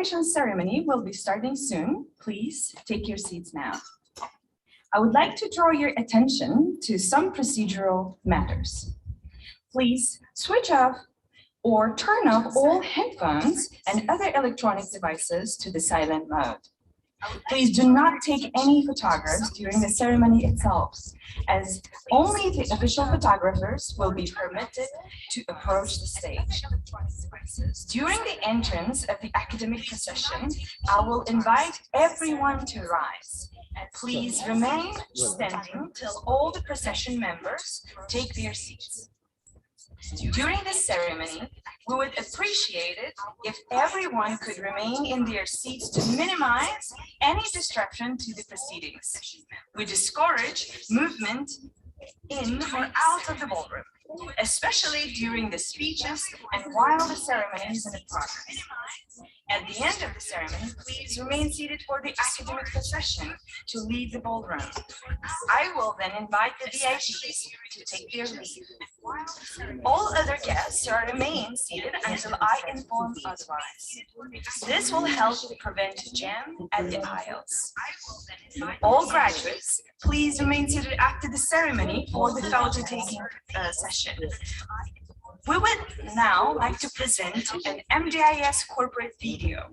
graduation ceremony will be starting soon. Please take your seats now. I would like to draw your attention to some procedural matters. Please switch off or turn off all headphones and other electronic devices to the silent mode. Please do not take any photographs during the ceremony itself, as only the official photographers will be permitted to approach the stage. During the entrance of the academic procession, I will invite everyone to rise. Please remain standing till all the procession members take their seats. During this ceremony, we would appreciate it if everyone could remain in their seats to minimize any disruption to the proceedings. We discourage movement in or out of the ballroom, especially during the speeches and while the ceremony is in progress. At the end of the ceremony, please remain seated for the academic procession to leave the ballroom. I will then invite the VIPs to take their leave. All other guests are remain seated until I inform otherwise. This will help prevent jam at the aisles. All graduates, please remain seated after the ceremony for the photo-taking session. We would now like to present an MDIS corporate video,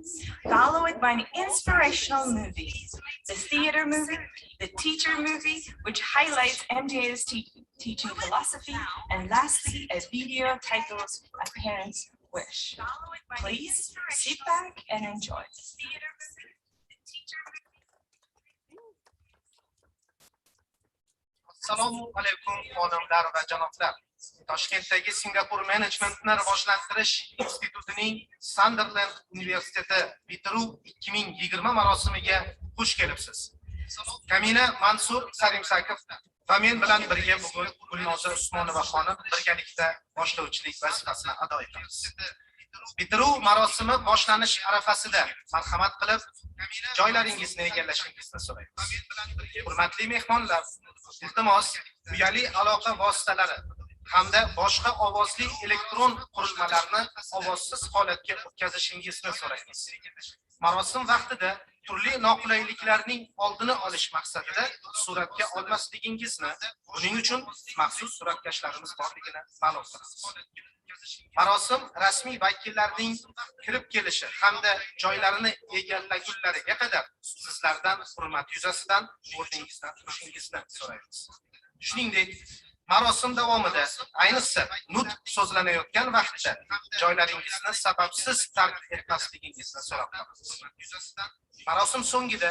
followed by an inspirational movie, the theater movie, the teacher movie, which highlights MDIS teaching philosophy, and lastly, a video titled A Parent's Wish. Please sit back and enjoy. Assalomu alaykum xonimlar va janoblar. Toshkentdagi Singapur menejmentni rivojlantirish institutining Sunderland universiteti bitiruv 2020 marosimiga xush kelibsiz. Kamina Mansur Sarimsakov va men bilan birga bugun Gulnoza Usmonova xonim birgalikda boshlovchilik vazifasini ado etamiz. Bitiruv marosimi boshlanish arafasida marhamat qilib joylaringizni egallashingizni so'raymiz. Hurmatli mehmonlar, iltimos uyali aloqa vositalari hamda boshqa ovozli elektron qurilmalarni ovozsiz holatga o'tkazishingizni so'raymiz. Marosim vaqtida turli noqulayliklarning oldini olish maqsadida suratga olmasligingizni, buning uchun maxsus suratkashlarimiz borligini ma'lum qilamiz. Marosim rasmiy vakillarning kirib kelishi hamda joylarini egallagunlariga qadar sizlardan hurmat yuzasidan o'rningizdan turishingizni so'raymiz. Shuningdek, marosim davomida, ayniqsa nutq so'zlanayotgan vaqtda joylaringizni sababsiz tark etmasligingizni so'rab qolamiz. Marosim so'ngida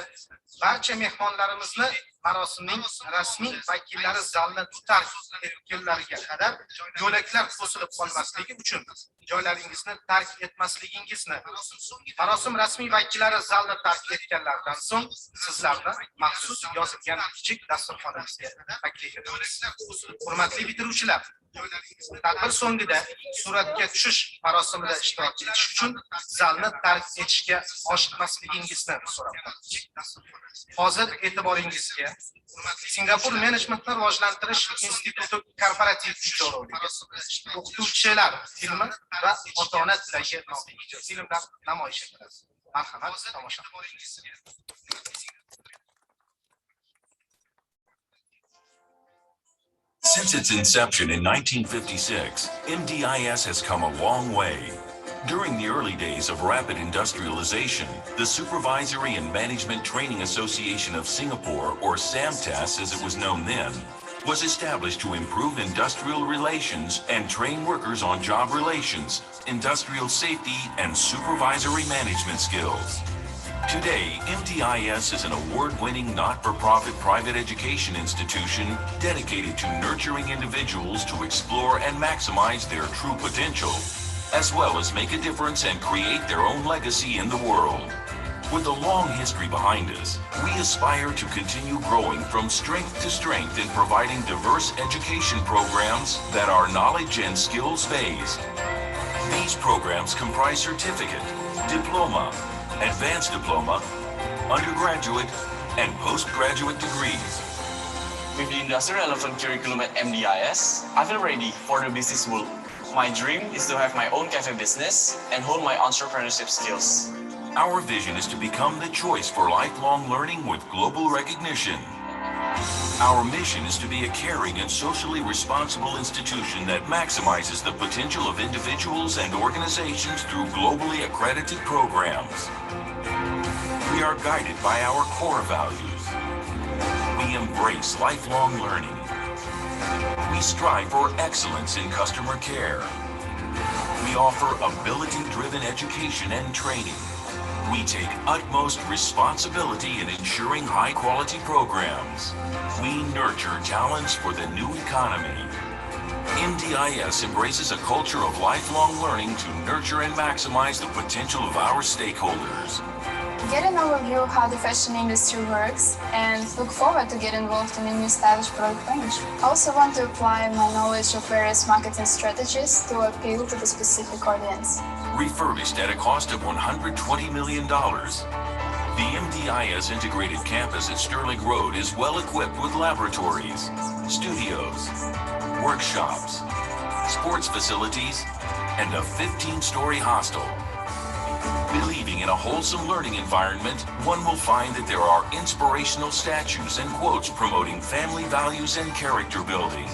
barcha mehmonlarimizni marosimning rasmiy vakillari zalni tark etgunlariga qadar yo'laklar to'silib qolmasligi uchun joylaringizni tark etmasligingizni, marosim rasmiy vakillari zalni tark etganlaridan so'ng sizlarni maxsus yozilgan kichik dasturxonimizga taklif etamiz. Hurmatli bitiruvchilar, tadbir so'ngida suratga tushish marosimida ishtirok etish uchun zalni tark etishga oshiqmasligingizni so'rab qolamiz. Hozir e'tiboringizga Singapur menejmentni rivojlantirish instituti korporativ ijrorovligi, o'qituvchilar filmi va ota-ona tilagi nomli filmlar namoyish etiladi. Marhamat, tomosha qiling. Since its inception in 1956, MDIS has come a long way. During the early days of rapid industrialization, the Supervisory and Management Training Association of Singapore, or SAMTAS as it was known then, was established to improve industrial relations and train workers on job relations, industrial safety, and supervisory management skills. Today, MDIS is an award-winning not-for-profit private education institution dedicated to nurturing individuals to explore and maximize their true potential, as well as make a difference and create their own legacy in the world. With a long history behind us, we aspire to continue growing from strength to strength in providing diverse education programs that are knowledge and skills-based. These programs comprise certificate, diploma, advanced diploma, undergraduate, and postgraduate degrees. With the industry-relevant curriculum at MDIS, I feel ready for the business world. My dream is to have my own cafe business and hone my entrepreneurship skills. Our vision is to become the choice for lifelong learning with global recognition. Our mission is to be a caring and socially responsible institution that maximizes the potential of individuals and organizations through globally accredited programs. We are guided by our core values. We embrace lifelong learning. We strive for excellence in customer care. We offer ability-driven education and training. We take utmost responsibility in ensuring high-quality programs. We nurture talents for the new economy. MDIS embraces a culture of lifelong learning to nurture and maximize the potential of our stakeholders. Get an overview of how the fashion industry works and look forward to get involved in a new stylish product range. I also want to apply my knowledge of various marketing strategies to appeal to the specific audience. Refurbished at a cost of $120 million, the MDIS integrated campus at Sterling Road is well equipped with laboratories, studios, workshops, sports facilities, and a 15-story hostel. Believing in a wholesome learning environment, one will find that there are inspirational statues and quotes promoting family values and character building.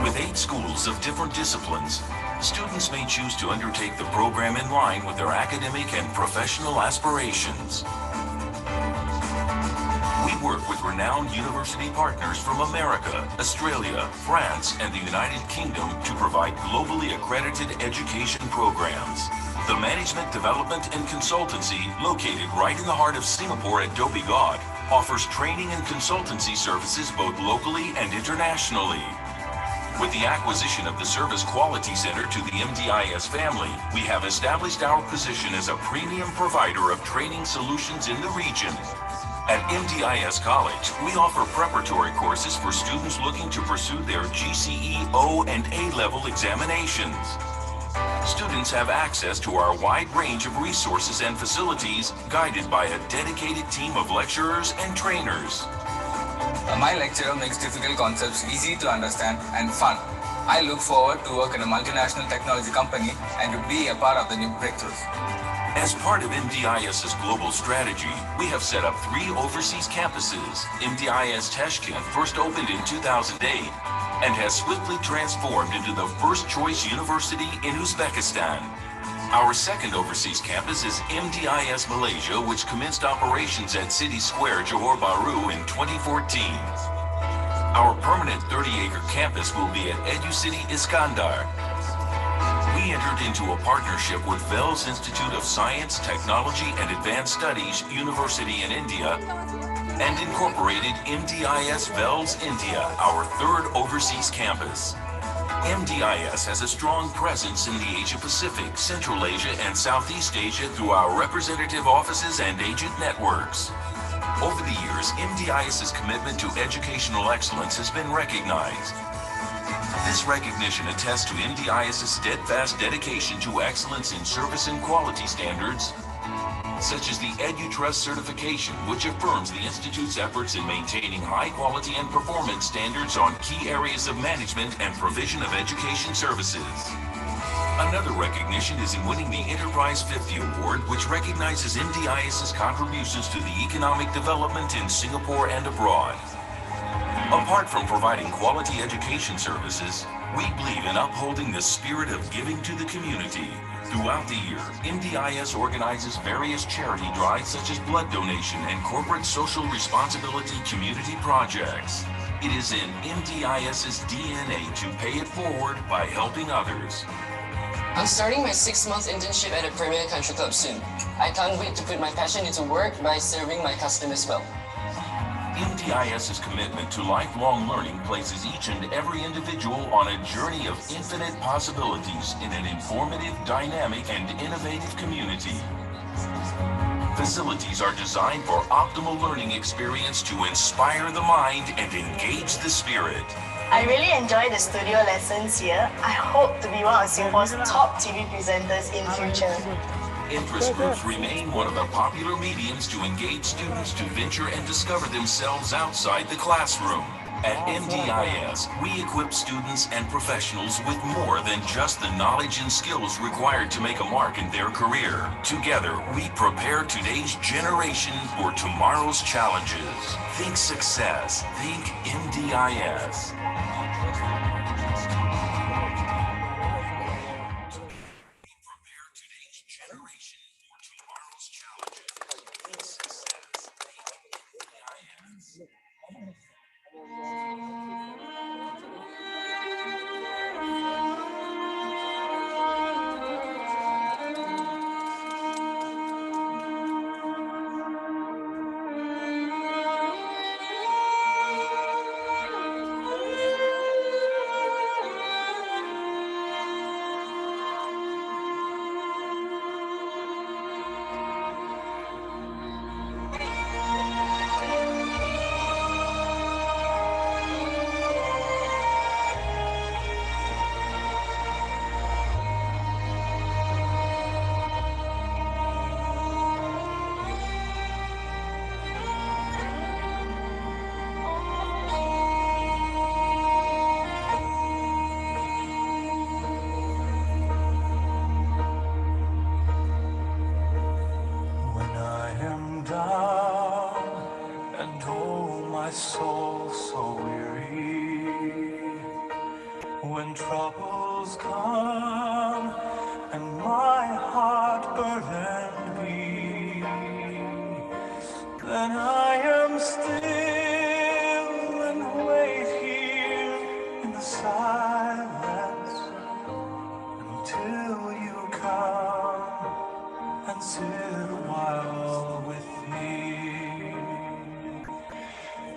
With 8 schools of different disciplines, students may choose to undertake the program in line with their academic and professional aspirations. We work with renowned university partners from America, Australia, France, and the United Kingdom to provide globally accredited education programs. The Management Development and Consultancy, located right in the heart of Singapore at Dhoby Ghaut, offers training and consultancy services both locally and internationally. With the acquisition of the Service Quality Center to the MDIS family, we have established our position as a premium provider of training solutions in the region. At MDIS College, we offer preparatory courses for students looking to pursue their GCE, O, and A-level examinations. Students have access to our wide range of resources and facilities, guided by a dedicated team of lecturers and trainers. My lecturer makes difficult concepts easy to understand and fun. I look forward to work in a multinational technology company and to be a part of the new breakthroughs. As part of MDIS's global strategy, we have set up 3 overseas campuses. MDIS Tashkent first opened in 2008 and has swiftly transformed into the first-choice university in Uzbekistan. Our second overseas campus is MDIS Malaysia, which commenced operations at City Square, Johor Bahru in 2014. Our permanent 30-acre campus will be at EduCity Iskandar. We entered into a partnership with VELS Institute of Science, Technology and Advanced Studies University in India and incorporated MDIS VELS India, our 3rd overseas campus. MDIS has a strong presence in the Asia-Pacific, Central Asia, and Southeast Asia through our representative offices and agent networks. Over the years, MDIS's commitment to educational excellence has been recognized. This recognition attests to MDIS's steadfast dedication to excellence in service and quality standards, such as the EduTrust certification, which affirms the Institute's efforts in maintaining high quality and performance standards on key areas of management and provision of education services. Another recognition is in winning the Enterprise 50 Award, which recognizes MDIS's contributions to the economic development in Singapore and abroad. Apart from providing quality education services, we believe in upholding the spirit of giving to the community. Throughout the year, MDIS organizes various charity drives such as blood donation and corporate social responsibility community projects. It is in MDIS's DNA to pay it forward by helping others. I'm starting my 6-month internship at a Premier Country Club soon. I can't wait to put my passion into work by serving my customers well. MDIS's commitment to lifelong learning places each and every individual on a journey of infinite possibilities in an informative, dynamic, and innovative community. Facilities are designed for optimal learning experience to inspire the mind and engage the spirit. I really enjoy the studio lessons here. I hope to be one of Singapore's top TV presenters in future. Interest groups remain one of the popular mediums to engage students to venture and discover themselves outside the classroom. At MDIS, we equip students and professionals with more than just the knowledge and skills required to make a mark in their career. Together, we prepare today's generation for tomorrow's challenges. Think success. Think MDIS. When troubles come and my heart burdened be, then I am still and wait here in the silence until you come and sit a while with me.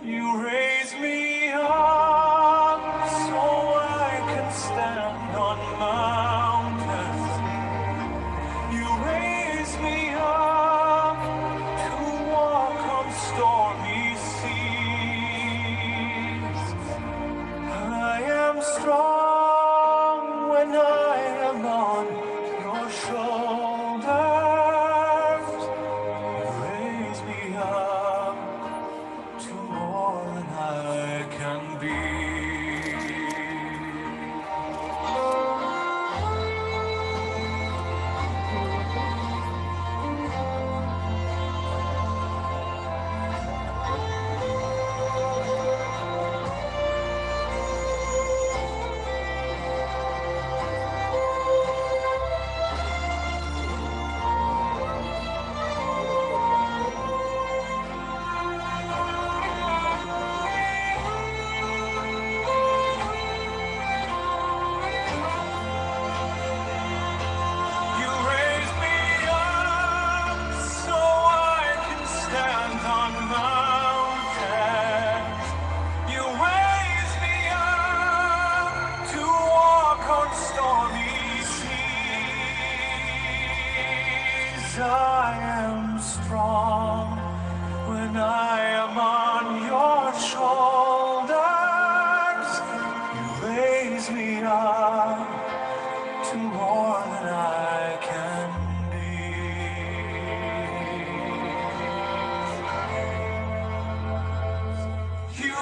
You raise me up so I can stand on mountains. You raise me up to walk on stormy seas. I am strong when I am on your shoulders. You raise me up to more than I can be. You raise me up so I can stand on mountains. You raise me up to walk on stormy seas. I am strong when I am on your shoulders. You raise me up to more than I can be.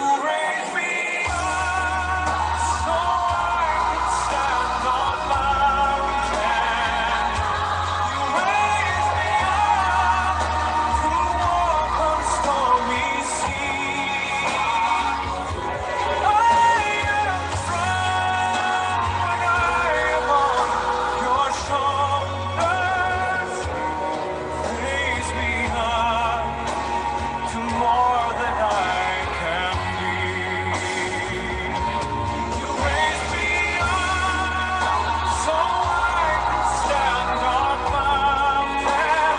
You raise me up so I can stand on mountains. You raise me up to walk on stormy seas. I am strong when I am on your shoulders. Raise me up to more than I can be. You raise me up so I can stand on mountains.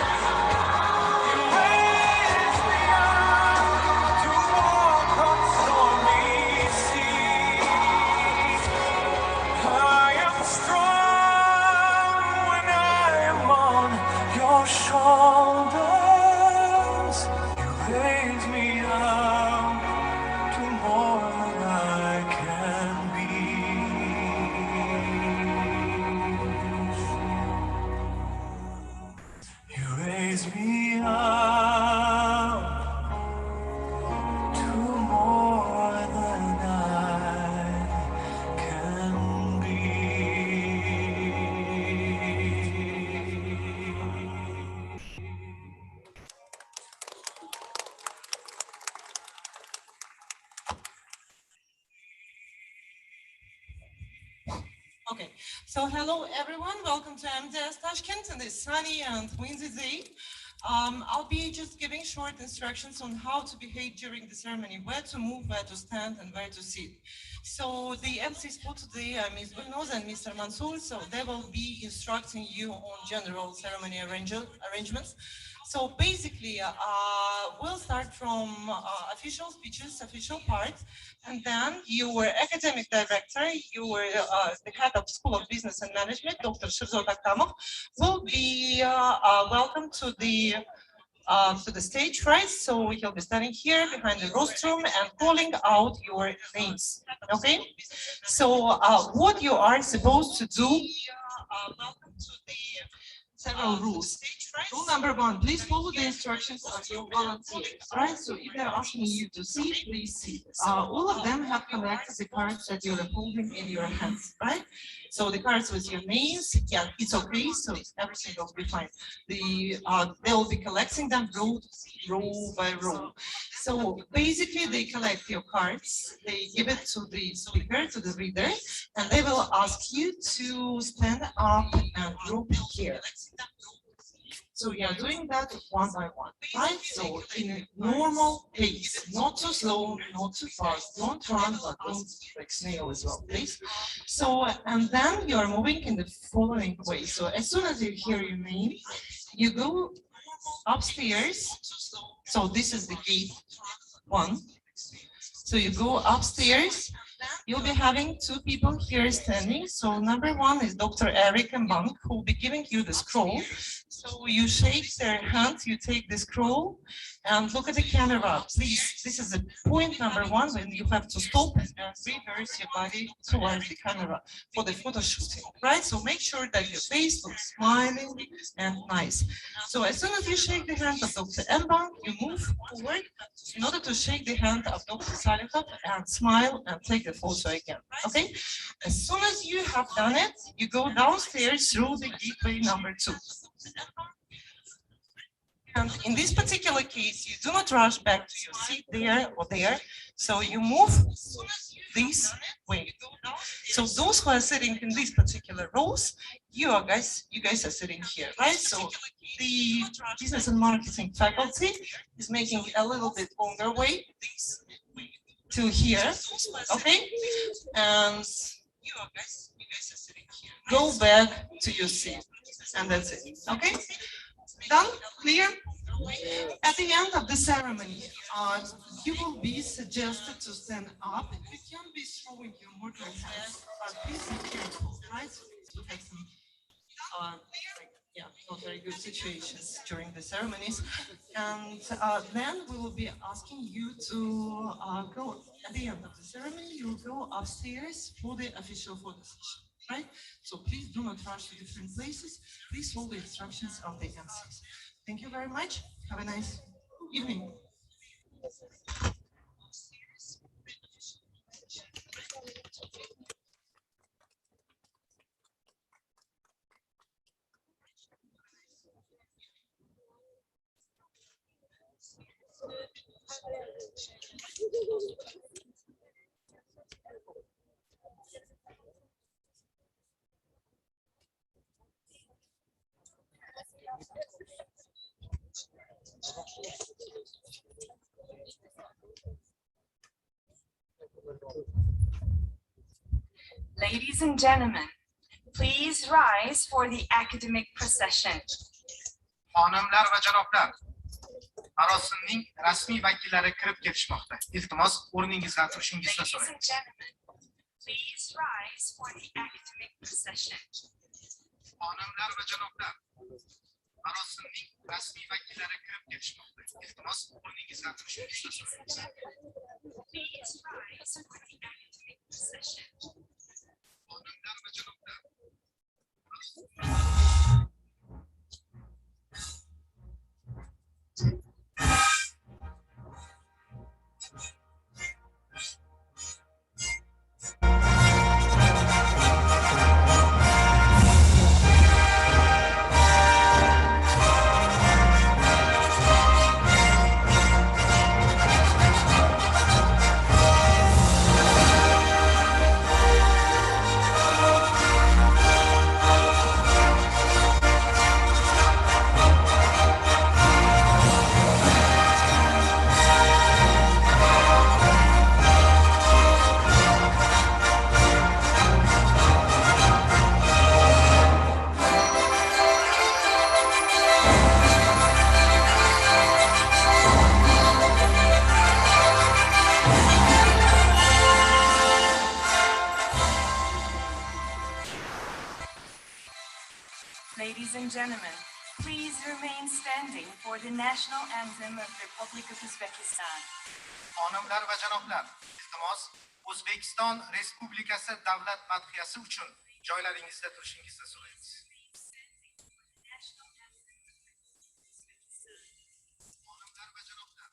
You raise me up to walk on stormy seas. I am strong when I am on your shoulders. You raise me up to more than I can be. You raise me up to more than Okay, so hello everyone, welcome to MDS Tashkent on this sunny and windy day. I'll be just giving short instructions on how to behave during the ceremony, where to move, where to stand, and where to sit. So the MCs for today are Ms. Gulnoz and Mr. Mansour, so they will be instructing you on general ceremony arrangements. So basically, we'll start from official speeches, official parts, and then your academic director, your the head of School of Business and Management, Dr. Shirzod Akamov, will be welcome to the stage, right? So he'll be standing here behind the rostrum and calling out your names. Okay. So what you are supposed to do? Welcome to the several rules. Rule number 1, please follow the instructions of your volunteers, right? So if they're asking you to sit, please sit. All of them have collected the cards that you're holding in your hands, right? So the cards with your names, yeah, it's okay, so everything will be fine. They'll be collecting them row by row. So basically they collect your cards, they give it to the speaker, to the reader, and they will ask you to stand up and group here. So we are doing that one by one, right? So in a normal pace, not too slow, not too fast, don't run, but don't like snail as well, please. So, and then you are moving in the following way. So as soon as you hear your name, you go upstairs. So this is the gate 1. So you go upstairs. You'll be having 2 people here standing. So number 1 is Dr. Eric Mbank, who will be giving you the scroll. So you shake their hand, you take the scroll and look at the camera. Please, this is the point number 1 when you have to stop and reverse your body towards the camera for the photo shooting, right? So make sure that your face looks smiling and nice. So as soon as you shake the hand of Dr. Mbank, you move forward in order to shake the hand of Dr. Salikov and smile and take the photo again, okay? As soon as you have done it, you go downstairs through the gateway number 2. And in this particular case, you do not rush back to your seat there or there. So you move this way. So those who are sitting in these particular rows, you guys are sitting here, right? So the business and marketing faculty is making a little bit longer way to here, okay? And you guys are sitting here. Go back to your seat, and that's it, okay? Done? Clear? At the end of the ceremony, you will be suggested to stand up. You can be throwing your mortar hands, but please be careful, right? We have some not very good situations during the ceremonies. And then we will be asking you to go, at the end of the ceremony, you will go upstairs for the official photo session, right? So please do not rush to different places. Please follow the instructions of the MCs. Thank you very much. Have a nice evening. Ladies and gentlemen, please rise for the academic procession. Xonimlar va janoblar, marosimning rasmiy vakillari kirib ketishmoqda. Iltimos, o'rningizdan turishingizni Ladies so'rayman. and gentlemen, please rise for the academic procession. Xonimlar va janoblar, marosimning rasmiy vakillari kirib ketishmoqda. Iltimos, o'rningizdan turishingizni so'rayman. Please rise for the academic procession. Xonimlar va janoblar, and gentlemen, please remain standing for the national anthem of the Republic of Uzbekistan. Xonimlar va janoblar, iltimos, O'zbekiston Respublikasi davlat madhiyasi uchun joylaringizda turishingizni so'raymiz. Xonimlar va janoblar,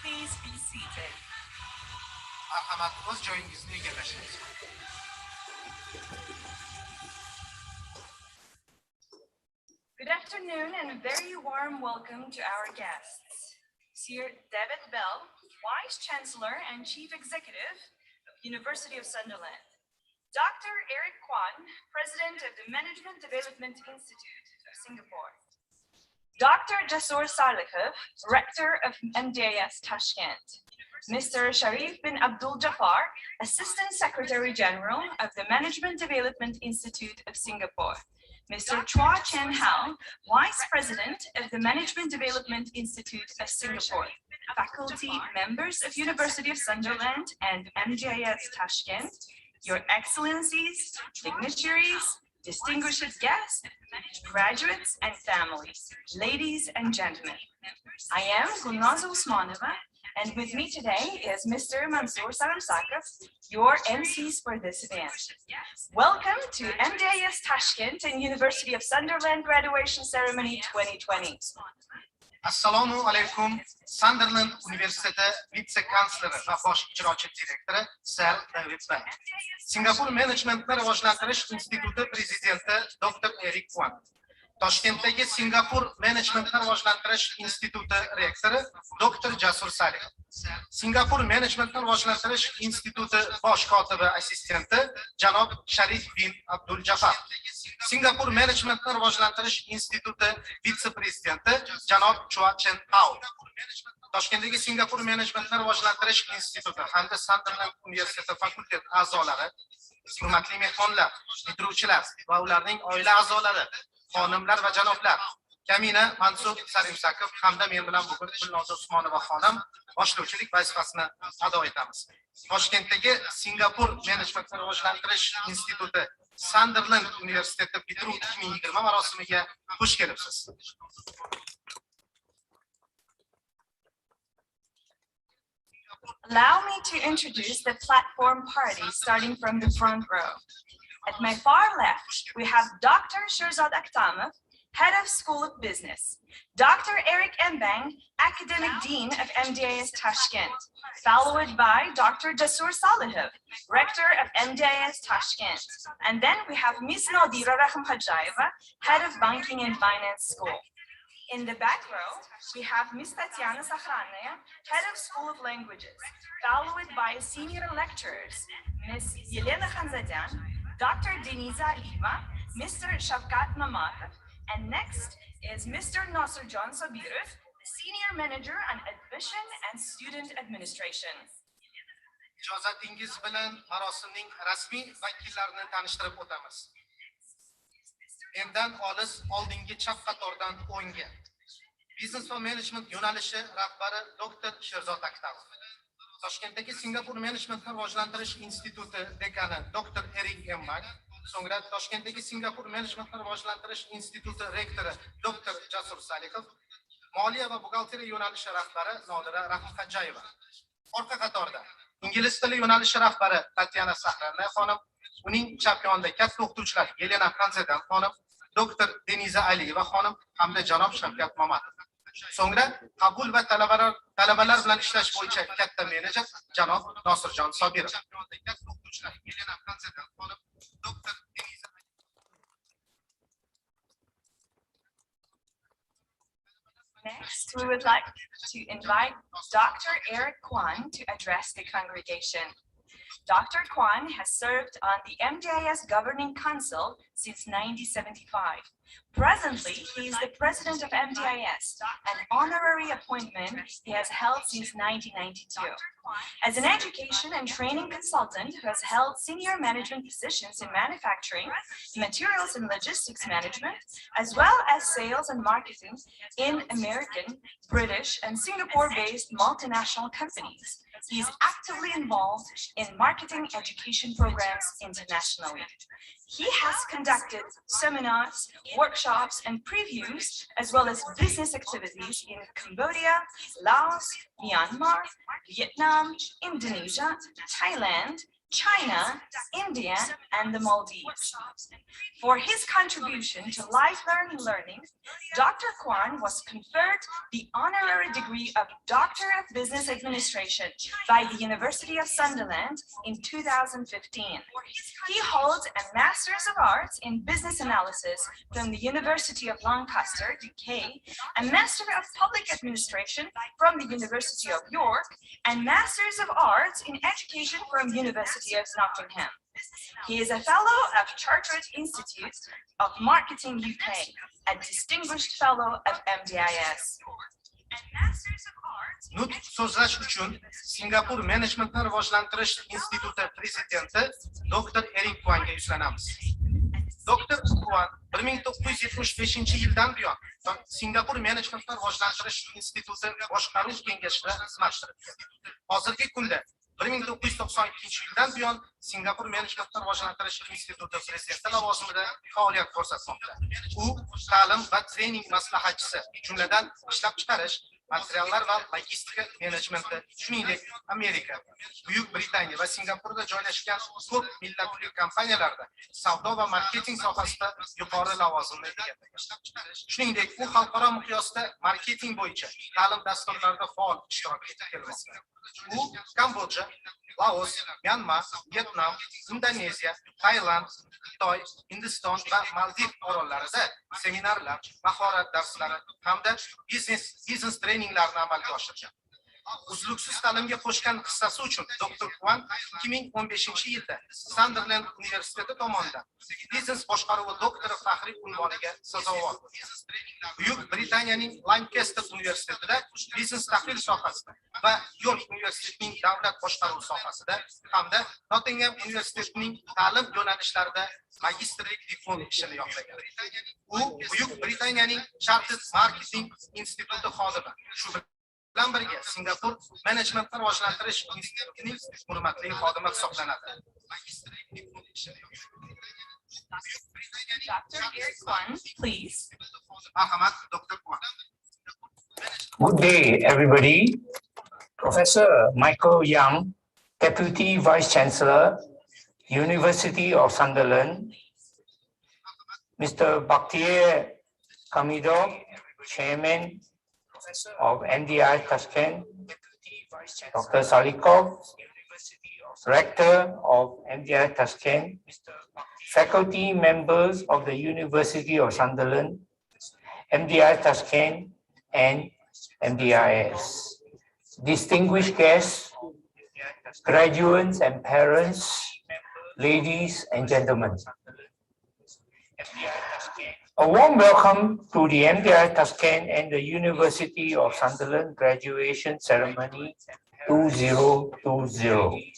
Please be seated. marhamat o'z joyingizni egallashingiz. Good afternoon and a very warm welcome to our guests. Sir David Bell, Vice Chancellor and Chief Executive of University of Sunderland. Dr. Eric Kwan, President of the Management Development Institute of Singapore. Dr. Jasur Sarlikov, Rector of MDIS Tashkent. Mr. Sharif bin Abdul Jafar, Assistant Secretary General of the Management Development Institute of Singapore. Mr. Chua Chen Hao, Vice President of the Management Development Institute of Singapore. Faculty members of University of Sunderland and MDIS Tashkent, Your Excellencies, dignitaries, distinguished guests, graduates and families, ladies and gentlemen. I am Gulnaz Usmanova, and with me today is Mr. Mansoor Saramsakov, your MCs for this event. Welcome to MDIS Tashkent and University of Sunderland Graduation Ceremony 2020. Assalomu alaykum. Sunderland Universiteti vitse-kansleri va bosh ijrochi direktori Sir David Bell. Singapur Menejmentni rivojlantirish instituti prezidenti Dr. Eric Kwan. Toshkentdagi Singapur Menejmentni rivojlantirish instituti rektori Dr. Jasur Sarlikov. Singapur Menejmentni rivojlantirish instituti bosh kotibi assistenti janob Sharif bin Abdul Jafar. Singapur Menejmentni rivojlantirish instituti vitse-prezidenti janob Chua Chen Hao. Toshkentdagi Singapur Menejmentni rivojlantirish instituti hamda Sunderland Universiteti fakultet a'zolari, hurmatli mehmonlar, bitiruvchilar va ularning oila a'zolari, xonimlar va janoblar, Kamina Mansur Sarimsakov hamda men bilan bugun Gulnoza Usmonova xonim boshlovchilik vazifasini ado etamiz. Toshkentdagi Singapur Menejmentni rivojlantirish instituti Sunderland Universiteti bitiruv 2020 marosimiga xush kelibsiz. Allow me to introduce the platform party starting from the front row. At my far left, we have Dr. Shirzad Akhtamov, Head of School of Business, Dr. Eric Mbang, Academic Dean of MDIS Tashkent, followed by Dr. Jasur Salihov, Rector of MDIS Tashkent. And then we have Ms. Nadira Rahimhajayeva, Head of Banking and Finance School. In the back row, we have Ms. Tatiana Sakhanaya, Head of School of Languages, followed by senior lecturers, Ms. Yelena Khanzadyan, Dr. Deniza Aliva, Mr. Shavkat Mamatov, and next is Mr. Nasirjon Sabirov, the Senior Manager on Admission and Student Administration. Ijozatingiz bilan marosimning rasmiy vakillarini tanishtirib o'tamiz. Mendan olis oldingi chap qatordan o'ngga. Business va Management yo'nalishi rahbari Dr. Shirzod Akhtamov. Toshkentdagi Singapur Menejmentni rivojlantirish instituti dekani Dr. Eric Mbang, so'ngra Toshkentdagi Singapur Menejmentni rivojlantirish instituti rektori Dr. Jasur Salihov, Moliya va buxgalteriya yo'nalishi rahbari Nodira Rahimhajayeva. Orqa qatorda ingliz tili yo'nalishi rahbari Tatiana Sakhanaya xonim, uning chap yonida katta o'qituvchilar Yelena Khanzadyan xonim, Dr. Deniza Aliyeva xonim hamda janob Shavkat Mamatov. So'ngra qabul va talabalar bilan ishlash bo'yicha katta menejer janob Nosirjon Sobirov. Next, we would like to invite Dr. Eric Kwan to address the congregation. Dr. Kwan has served on the MDIS Governing Council since 1975. Presently, he is the president of MDIS, an honorary appointment he has held since 1992. As an education and training consultant who has held senior management positions in manufacturing, materials and logistics management, as well as sales and marketing in American, British, and Singapore-based multinational companies. He is actively involved in marketing education programs internationally. He has conducted seminars, workshops, and previews, as well as business activities in Cambodia, Laos, Myanmar, Vietnam, Indonesia, Thailand, China, India, and the Maldives. For his contribution to lifelong learning, Dr. Kwan was conferred the honorary degree of Doctor of Business Administration by the University of Sunderland in 2015. He holds a Master's of Arts in Business Analysis from the University of Lancaster, UK, a Master of Public Administration from the University of York, and Masters of Arts in Education from University of Nottingham. He is a Fellow of Chartered Institute of Marketing UK, a Distinguished Fellow of MDIS. Nutq so'zlash uchun Singapur Menejmentni rivojlantirish instituti prezidenti Dr. Eric Kwanga yuzlanamiz. Dr. Kwan 1975-yildan buyon Singapur Menejmentni rivojlantirish instituti boshqaruv kengashida xizmat qilib hozirgi kunda 1992-yildan buyon Singapur Menejmentni rivojlantirish instituti prezidenti lavozimida faoliyat ko'rsatmoqda. U ta'lim va trening maslahatchisi, jumladan ishlab chiqarish, materiallar va logistika menejmenti, shuningdek Amerika, Buyuk Britaniya va Singapurda joylashgan ko'p millatli kompaniyalarda savdo va marketing sohasida yuqori lavozimni egallagan. Shuningdek, u xalqaro miqyosda marketing bo'yicha ta'lim dasturlarida faol ishtirok etib kelmoqda. U Kambodja, Laos, Myanmar, Vietnam, Indoneziya, Tailand, Xitoy, Hindiston va Maldiv orollarida seminarlar, mahorat darslari hamda biznes treninglarni amalga oshirgan. Uzluksiz ta'limga qo'shgan hissasi uchun Dr. Kwan 2015-yilda Sunderland universiteti tomonidan biznes boshqaruvi doktori faxriy unvoniga sazovor. Buyuk Britaniyaning Lancaster universitetida biznes tahlil sohasida va York universitetining davlat boshqaruvi sohasida hamda Nottingham universitetining ta'lim yo'nalishlarida magistrlik diplom ishini yoqlagan. U Buyuk Britaniyaning Chartered Marketing instituti xodimi. Shu bilan birga Singapur menejmentni rivojlantirish institutining hurmatli xodimi hisoblanadi. Dr. Eric Kwan, please. Marhamat, Dr. Kwan. Good day, everybody. Professor Michael Young, Deputy Vice Chancellor, University of Sunderland. Mr. Bakhtiar Kamidov, Chairman of MDI Tashkent. Dr. Salikov, Rector of MDI Tashkent. Faculty members of the University of Sunderland, MDI Tashkent, and MDIS. Distinguished guests, graduates and parents, ladies and gentlemen. A warm welcome to the MDI Tashkent and the University of Sunderland graduation ceremony 2020.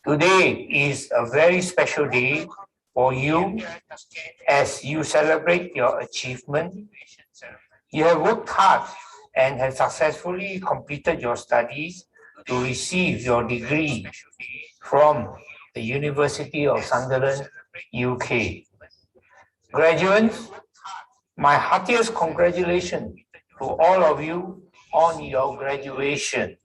Today is a very special day for you as you celebrate your achievement. You have worked hard and have successfully completed your studies to receive your degree from the University of Sunderland, UK. Graduates, my heartiest congratulations to all of you on your graduation.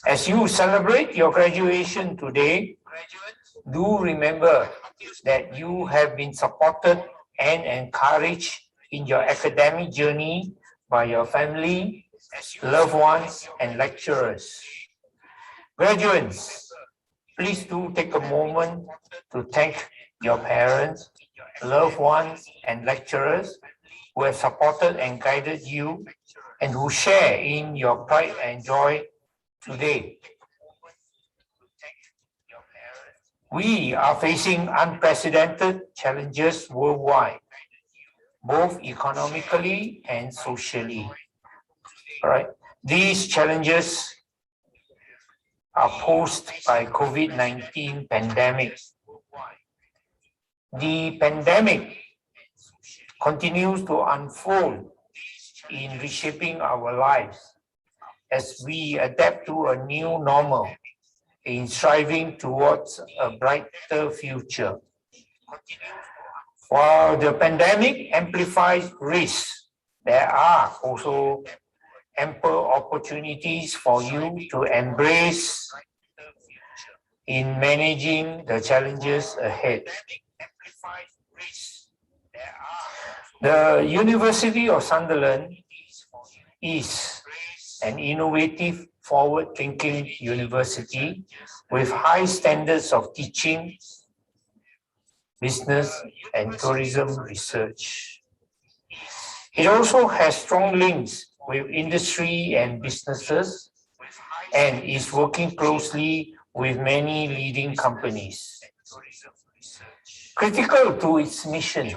As you celebrate your graduation today, do remember that you have been supported and encouraged in your academic journey by your family, loved ones, and lecturers. Graduates, please do take a moment to thank your parents, loved ones, and lecturers who have supported and guided you and who share in your pride and joy today. We are facing unprecedented challenges worldwide, both economically and socially. All right. These challenges are posed by COVID-19 pandemic. The pandemic continues to unfold in reshaping our lives as we adapt to a new normal in striving towards a brighter future. While the pandemic amplifies risks, there are also ample opportunities for you to embrace in managing the challenges ahead. The University of Sunderland is an innovative, forward-thinking university with high standards of teaching, business, and tourism research. It also has strong links with industry and businesses and is working closely with many leading companies. Critical to its mission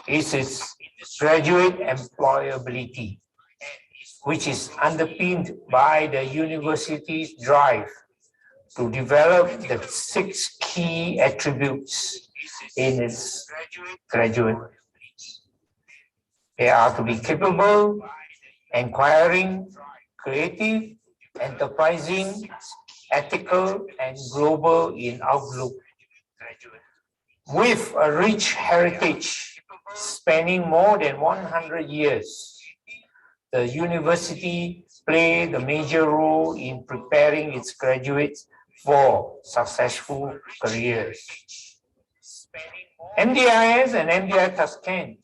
is its graduate employability, which is underpinned by the university's drive to develop the 6 key attributes in its graduate. They are to be capable, inquiring, creative, enterprising, ethical, and global in outlook. With a rich heritage spanning more than 100 years, the university played a major role in preparing its graduates for successful careers. MDIS and MDI Tashkent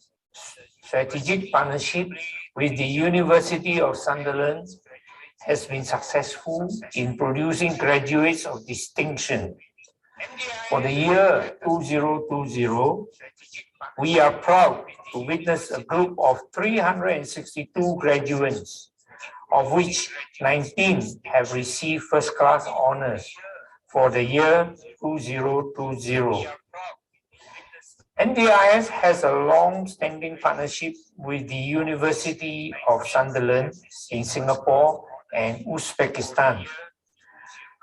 strategic partnership with the University of Sunderland has been successful in producing graduates of distinction. For the year 2020, we are proud to witness a group of 362 graduates, of which 19 have received first-class honors for the year 2020. NDIS has a long-standing partnership with the University of Sunderland in Singapore and Uzbekistan.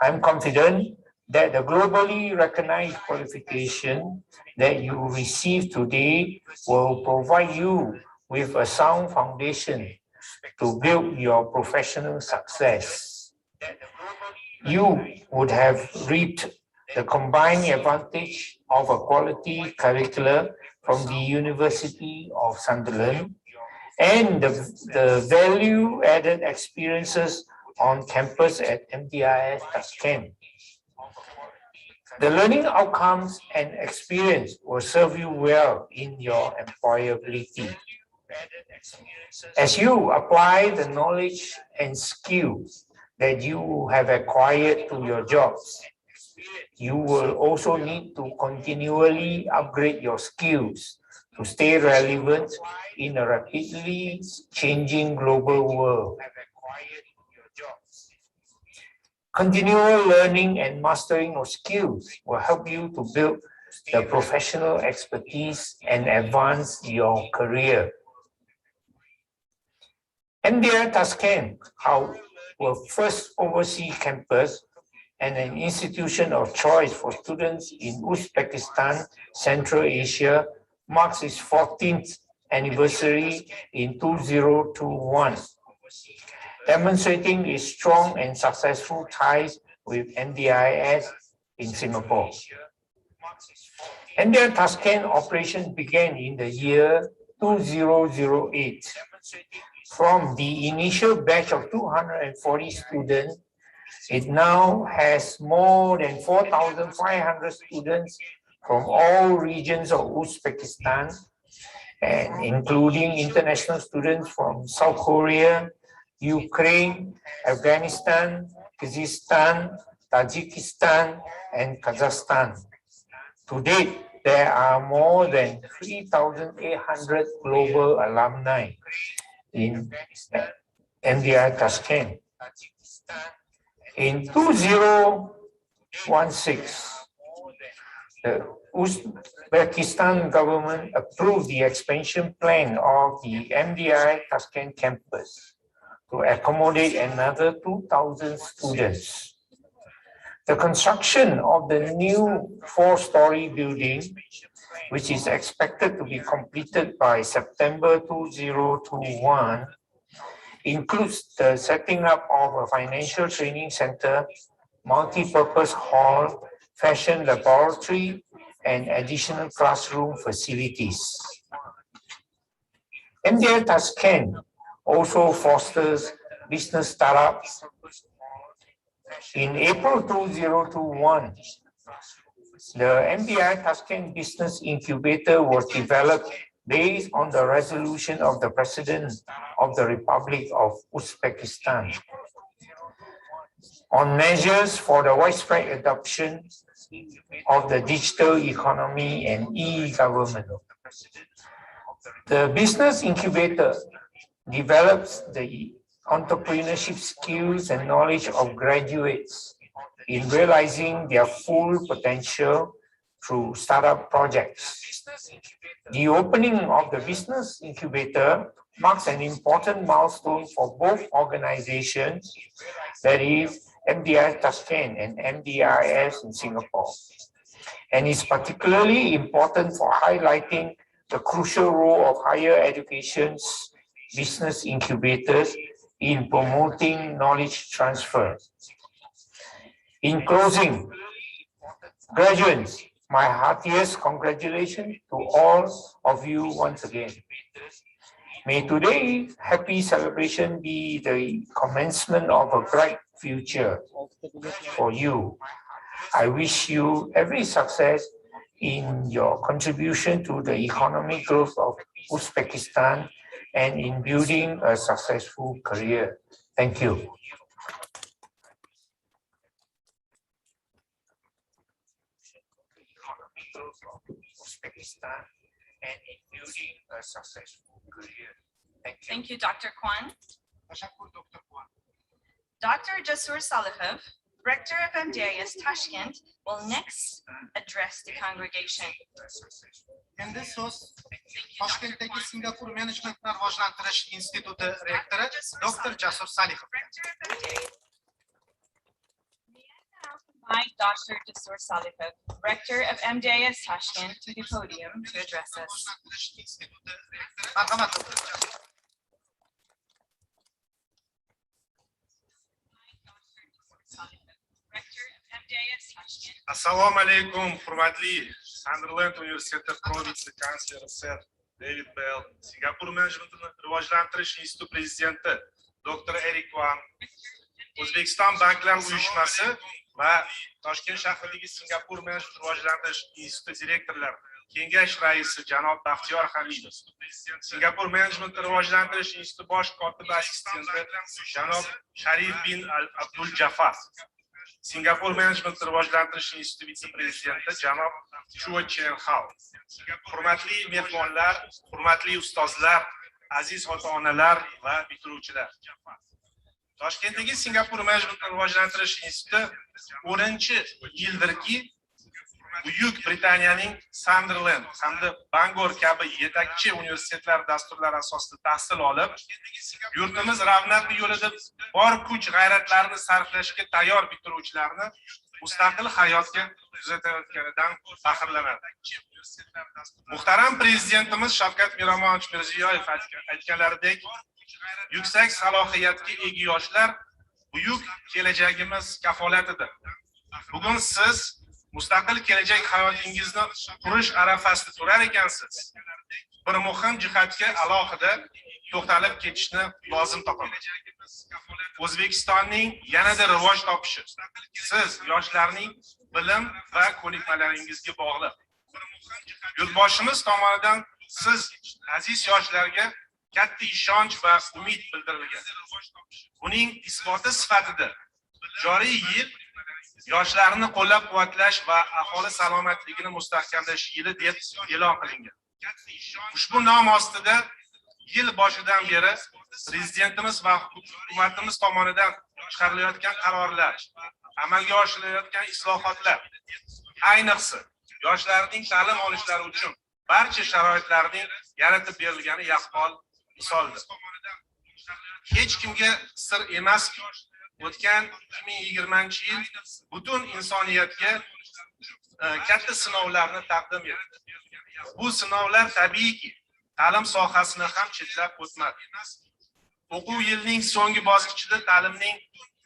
I'm confident that the globally recognized qualification that you receive today will provide you with a sound foundation to build your professional success. You would have reaped the combined advantage of a quality curricula from the University of Sunderland and the value-added experiences on campus at MDIS Tashkent. The learning outcomes and experience will serve you well in your employability. As you apply the knowledge and skills that you have acquired to your jobs, you will also need to continually upgrade your skills to stay relevant in a rapidly changing global world. Continual learning and mastering of skills will help you to build the professional expertise and advance your career. MDI Tashkent, our first overseas campus and an institution of choice for students in Uzbekistan, Central Asia, marks its 14th anniversary in 2021, demonstrating its strong and successful ties with NDIS in Singapore. NDI Tashkent operation began in the year 2008. From the initial batch of 240 students, it now has more than 4,500 students from all regions of Uzbekistan, and including international students from South Korea, Ukraine, Afghanistan, Kyrgyzstan, Tajikistan, and Kazakhstan. To date, there are more than 3,800 global alumni in MDI Tashkent. In 2016, the Uzbekistan government approved the expansion plan of the MDI Tashkent campus to accommodate another 2,000 students. The construction of the new 4-story building, which is expected to be completed by September 2021, includes the setting up of a financial training center, multi-purpose hall, fashion laboratory, and additional classroom facilities. MDI Tashkent also fosters business startups. In April 2021, the MDI Tashkent Business Incubator was developed based on the resolution of the President of the Republic of Uzbekistan on measures for the widespread adoption of the digital economy and e-government. The business incubator develops the entrepreneurship skills and knowledge of graduates in realizing their full potential through startup projects. The opening of the business incubator marks an important milestone for both organizations, that is, MDI Tashkent and MDIS in Singapore, and is particularly important for highlighting the crucial role of higher education's business incubators in promoting knowledge transfer. In closing, graduates, my heartiest congratulations to all of you once again. May today's happy celebration be the commencement of a bright future for you. I wish you every success in your contribution to the economic growth of Uzbekistan and in building a successful career. Thank you. and including a successful career. Thank you. Thank you, Dr. Kwan. Tashakkur Dr. Kwan. Dr. Jasur Salihov, Rector of MDIS Tashkent, will next address the congregation. Endi so'z Toshkentdagi Singapur Menejmentni rivojlantirish instituti rektori Dr. Jasur Salihov. Invite Dr. Jasur Salihov, Rector of MDIS Tashkent, to the podium to address us. Marhamat, Dr. Jasur. Rector of MDIS Tashkent. Assalomu alaykum, hurmatli Sunderland Universiteti Pro-vitse-kansleri Sir David Bell, Singapur Menejmentini rivojlantirish instituti prezidenti Dr. Eric Kwan, O'zbekiston Banklar uyushmasi va Toshkent shahridagi Singapur Menejment rivojlantirish instituti direktorlari kengash raisi janob Baxtiyor Hamidov, Singapur Menejment rivojlantirish instituti bosh kotibi assistenti janob Sharif bin Abdul Jafar, Singapur Menejment rivojlantirish instituti vitse-prezidenti janob Chuo Chen Hao. Hurmatli mehmonlar, hurmatli ustozlar, aziz ota-onalar va bitiruvchilar. Toshkentdagi Singapur Menejment rivojlantirish instituti 10-yildirki Buyuk Britaniyaning Sunderland hamda Bangor kabi yetakchi universitetlar dasturlari asosida tahsil olib, yurtimiz ravnaqi yo'lida bor kuch-g'ayratlarini sarflashga tayyor bitiruvchilarni mustaqil hayotga kuzatayotganidan faxrlanadi. Muhtaram prezidentimiz Shavkat Miromonovich Mirziyoyev aytganlaridek, yuksak salohiyatga ega yoshlar buyuk kelajagimiz kafolatidir. Bugun siz mustaqil kelajak hayotingizni qurish arafasida turar ekansiz. Bir muhim jihatga alohida to'xtalib ketishni lozim topaman. O'zbekistonning yanada rivoj topishi siz yoshlarning bilim va ko'nikmalaringizga bog'liq. Yurtboshimiz tomonidan siz aziz yoshlarga katta ishonch va umid bildirilgan. Buning isboti sifatida joriy yil yoshlarni qo'llab-quvvatlash va aholi salomatligini mustahkamlash yili deb e'lon qilingan. Ushbu nom ostida yil boshidan beri prezidentimiz va hukumatimiz tomonidan chiqarilayotgan qarorlar, amalga oshirilayotgan islohotlar, ayniqsa yoshlarning ta'lim olishlari uchun barcha sharoitlarning yaratib berilgani yaqqol misoldir. Hech kimga sir emaski, o'tgan 2020-yil butun insoniyatga katta sinovlarni taqdim etdi. Bu sinovlar tabiiyki ta'lim sohasini ham chetlab o'tmadi. O'quv yilining so'nggi bosqichida ta'limning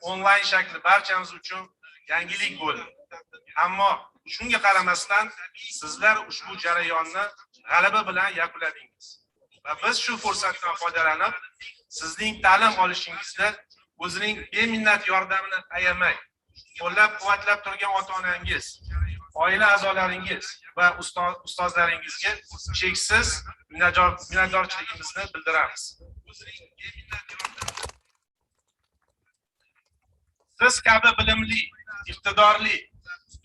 onlayn shakli barchamiz uchun yangilik bo'ldi. Ammo shunga qaramasdan sizlar ushbu jarayonni g'alaba bilan yakunladingiz. Va biz shu fursatdan foydalanib, sizning ta'lim olishingizda o'zining beminnat yordamini ayamay, qo'llab-quvvatlab turgan ota-onangiz, oila a'zolaringiz va ustozlaringizga cheksiz minnatdorchiligimizni bildiramiz. Siz kabi bilimli, iqtidorli,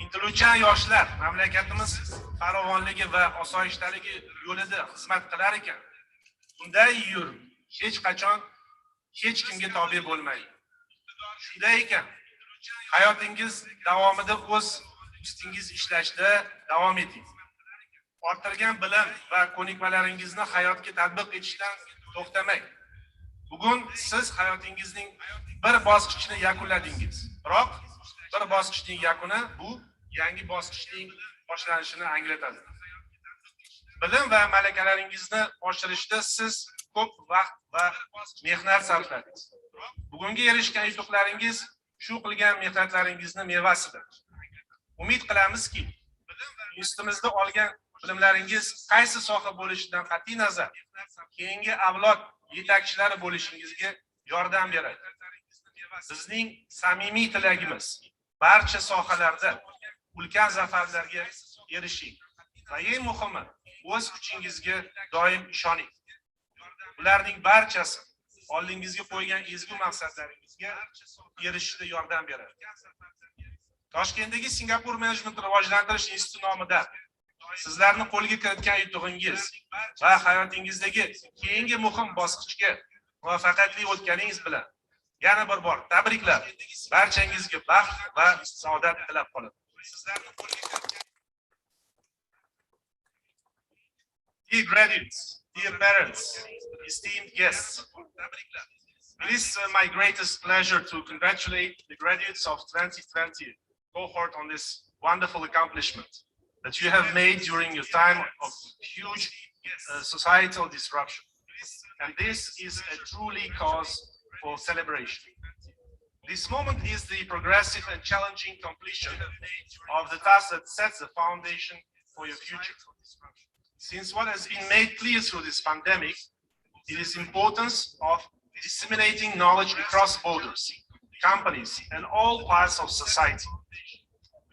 intiluvchan yoshlar mamlakatimiz farovonligi va osoyishtaligi yo'lida xizmat qilar ekan, bunday yur hech qachon hech kimga tobe bo'lmaydi. Shunday ekan, hayotingiz davomida o'z ustingiz ishlashda davom eting. Orttirgan bilim va ko'nikmalaringizni hayotga tatbiq etishdan to'xtamang. Bugun siz hayotingizning bir bosqichini yakunladingiz. Biroq bir bosqichning yakuni bu yangi bosqichning boshlanishini anglatadi. Bilim va malakalaringizni oshirishda siz ko'p vaqt va mehnat sarfladingiz. Bugungi erishgan yutuqlaringiz shu qilgan mehnatlaringizning mevasidir. Umid qilamizki, institutimizda olgan bilimlaringiz qaysi soha bo'lishidan qat'iy nazar, keyingi avlod yetakchilari bo'lishingizga yordam beradi. Sizning samimiy tilagimiz barcha sohalarda ulkan zafarlarga erishing va eng muhimi, o'z kuchingizga doim ishoning. Ularning barchasi oldingizga qo'ygan ezgu maqsadlaringizga erishishda yordam beradi. Toshkentdagi Singapur Menejment rivojlantirish instituti nomidan sizlarni qo'lga kiritgan yutug'ingiz va hayotingizdagi keyingi muhim bosqichga muvaffaqiyatli o'tganingiz bilan yana bir bor tabriklar. Barchangizga baxt va saodat tilab qolaman. Dear graduates, dear parents, esteemed guests, it is my greatest pleasure to congratulate the graduates of 2020 cohort on this wonderful accomplishment that you have made during your time of huge societal disruption. And this is a truly cause for celebration. This moment is the progressive and challenging completion of the task that sets the foundation for your future. Since what has been made clear through this pandemic, it is the importance of disseminating knowledge across borders, companies, and all parts of society.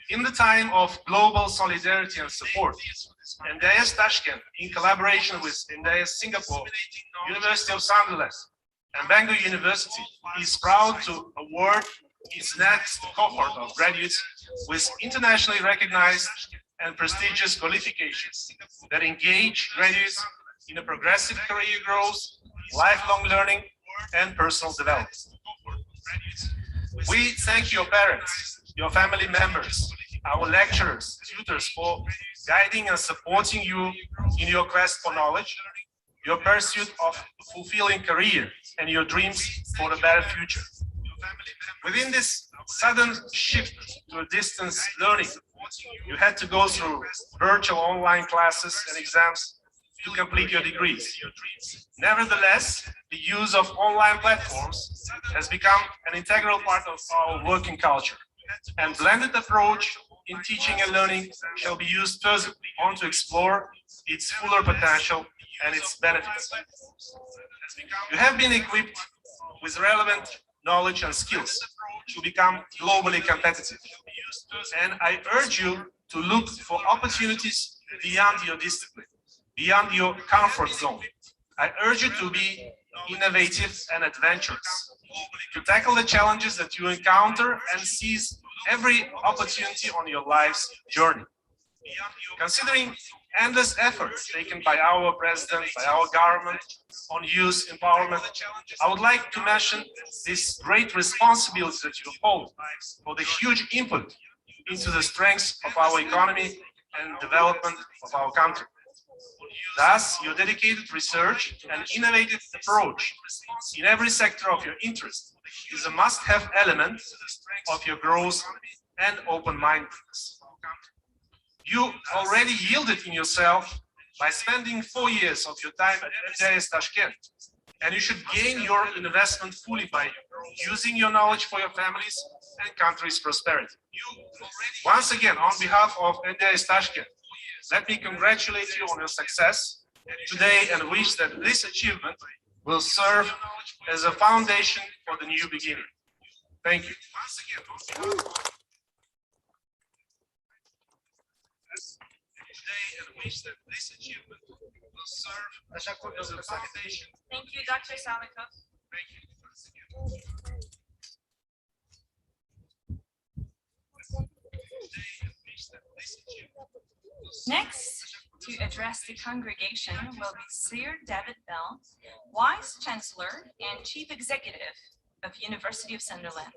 In the time of global solidarity and support, NDIS Tashkent, in collaboration with NDIS Singapore, University of Sunderland, and Bangor University, is proud to award its next cohort of graduates with internationally recognized and prestigious qualifications that engage graduates in a progressive career growth, lifelong learning, and personal development. We thank your parents, your family members, our lecturers, tutors for guiding and supporting you in your quest for knowledge, your pursuit of a fulfilling career, and your dreams for a better future. Within this sudden shift to a distance learning, you had to go through virtual online classes and exams to complete your degrees. Nevertheless, the use of online platforms has become an integral part of our working culture, and blended approach in teaching and learning shall be used further on to explore its fuller potential and its benefits. You have been equipped with relevant knowledge and skills to become globally competitive, and I urge you to look for opportunities beyond your discipline, beyond your comfort zone. I urge you to be innovative and adventurous, to tackle the challenges that you encounter and seize every opportunity on your life's journey. Considering endless efforts taken by our president, by our government on youth empowerment, I would like to mention this great responsibility that you hold for the huge input into the strength of our economy and development of our country. Thus, your dedicated research and innovative approach in every sector of your interest is a must-have element of your growth and open-mindedness. You already yielded in yourself by spending 4 years of your time at NDIS Tashkent, and you should gain your investment fully by using your knowledge for your families and country's prosperity. Once again, on behalf of NDIS Tashkent, let me congratulate you on your success today and wish that this achievement will serve as a foundation for the new beginning. Thank you. Thank you, Dr. Salikov. Next, to address the congregation will be Sir David Bell, Vice Chancellor and Chief Executive of University of Sunderland.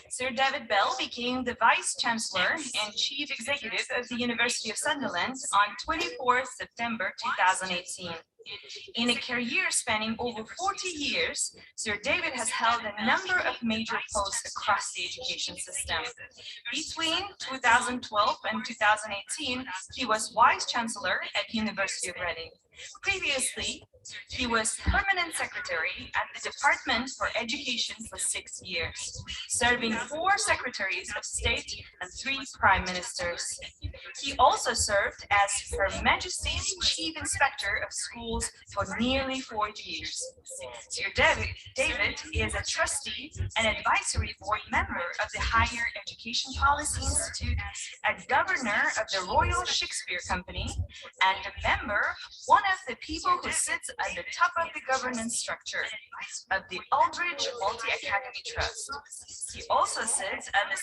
Sir David Bell became the Vice Chancellor and Chief Executive of the University of Sunderland on 24th September 2018. In a career spanning over 40 years, Sir David has held a number of major posts across the education system. Between 2012 and 2018, he was Vice Chancellor at University of Reading. Previously, he was Permanent Secretary at the Department for Education for 6 years, serving 4 Secretaries of State and 3 Prime Ministers. He also served as Her Majesty's Chief Inspector of Schools for nearly 4 years. Sir David is a trustee and advisory board member of the Higher Education Policy Institute, a governor of the Royal Shakespeare Company, and a member, one of the people who sits at the top of the governance structure of the Aldridge Multi-Academy Trust. He also sits on the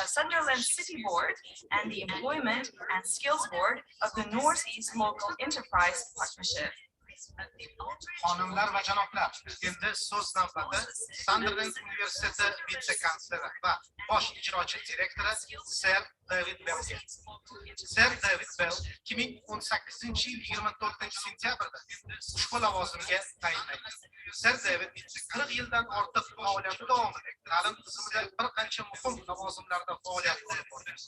Sunderland City Board and the Employment and Skills Board of the Northeast Local Enterprise Partnership. Xonimlar va janoblar, endi so'z navbati Sunderland Universiteti vitse-kansleri va bosh ijrochi direktori Ser David Bellga. Ser David Bell 2018-yil 24-sentyabrda ushbu lavozimga tayinlangan. Ser David 40 yildan ortiq faoliyati davomida ta'lim tizimida bir qancha muhim lavozimlarda faoliyat olib borgan.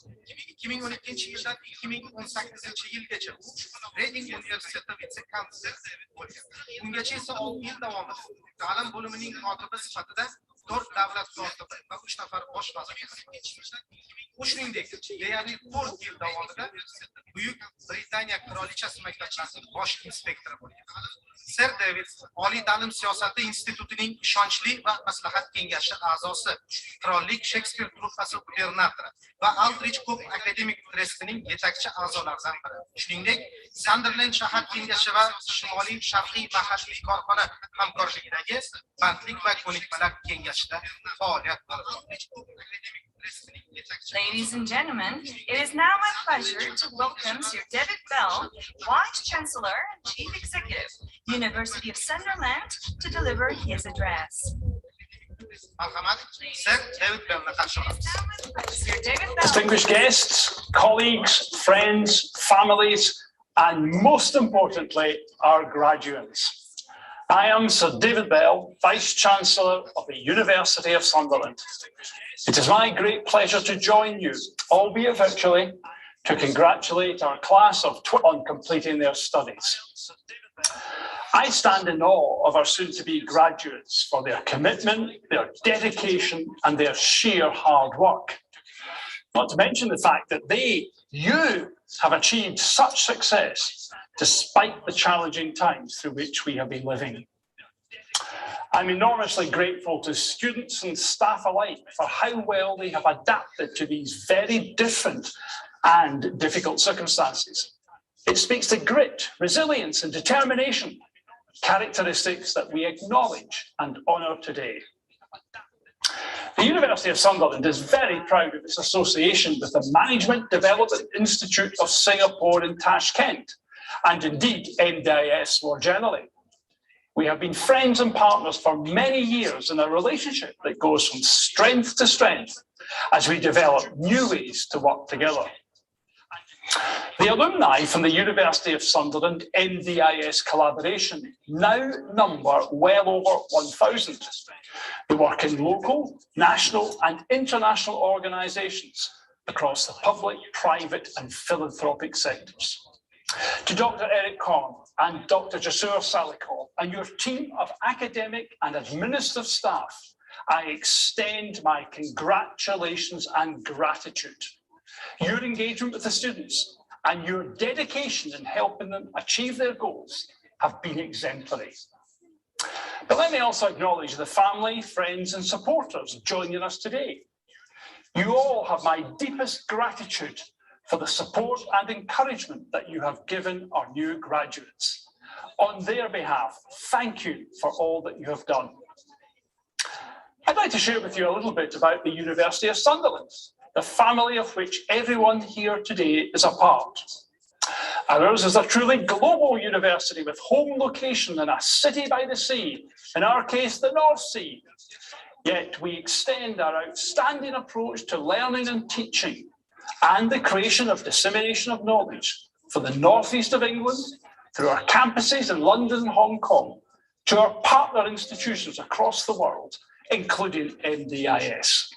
2012-yildan 2018-yilgacha u Reading Universiteti vitse-kansleri bo'lgan. Ungacha esa 6 yil davomida ta'lim bo'limining kotibi sifatida 4 davlat kotibi va 3 nafar bosh vazifasini u shuningdek deyarli 4 yil davomida Buyuk Britaniya qirolichasi maktabining bosh inspektori bo'lgan. Ser David Oliy ta'lim siyosati institutining ishonchli va maslahat kengashi a'zosi, Qirollik Shekspir truppasi gubernatori va Aldrich Cook Academic Trustining yetakchi a'zolaridan biri. Shuningdek, Sunderland shahar kengashi va Shimoliy Sharqiy mahalliy korxona hamkorligidagi bandlik va ko'nikmalar kengashida faoliyat olib. Ladies and gentlemen, it is now my pleasure to welcome Sir David Bell, Vice Chancellor and Chief Executive, University of Sunderland, to deliver his address. Sir David Bell, Sir David Bell. Distinguished guests, colleagues, friends, families, and most importantly, our graduates. I am Sir David Bell, Vice Chancellor of the University of Sunderland. It is my great pleasure to join you, albeit virtually, to congratulate our class of on completing their studies. I stand in awe of our soon-to-be graduates for their commitment, their dedication, and their sheer hard work. Not to mention the fact that you have achieved such success despite the challenging times through which we have been living. I'm enormously grateful to students and staff alike for how well they have adapted to these very different and difficult circumstances. It speaks to grit, resilience, and determination, characteristics that we acknowledge and honour today. The University of Sunderland is very proud of its association with the Management Development Institute of Singapore in Tashkent, and indeed MDIS more generally. We have been friends and partners for many years in a relationship that goes from strength to strength as we develop new ways to work together. The alumni from the University of Sunderland MDIS collaboration now number well over 1,000. They work in local, national and international organisations across the public, private and philanthropic sectors. To Dr. Eric Korn and Dr. Jasur Salikov and your team of academic and administrative staff, I extend my congratulations and gratitude. Your engagement with the students and your dedication in helping them achieve their goals have been exemplary. But let me also acknowledge the family, friends and supporters joining us today. You all have my deepest gratitude for the support and encouragement that you have given our new graduates. On their behalf, thank you for all that you have done. I'd like to share with you a little bit about the University of Sunderland, the family of which everyone here today is a part. Ours is a truly global university with home location in a city by the sea, in our case, the North Sea. Yet we extend our outstanding approach to learning and teaching and the creation of dissemination of knowledge for the northeast of England, through our campuses in London and Hong Kong, to our partner institutions across the world, including MDIS.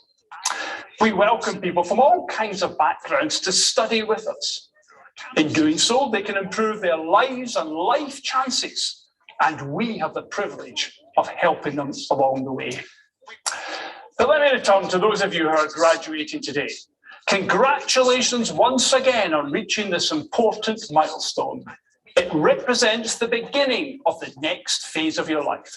We welcome people from all kinds of backgrounds to study with us. In doing so, they can improve their lives and life chances, and we have the privilege of helping them along the way. But let me return to those of you who are graduating today. Congratulations once again on reaching this important milestone. It represents the beginning of the next phase of your life.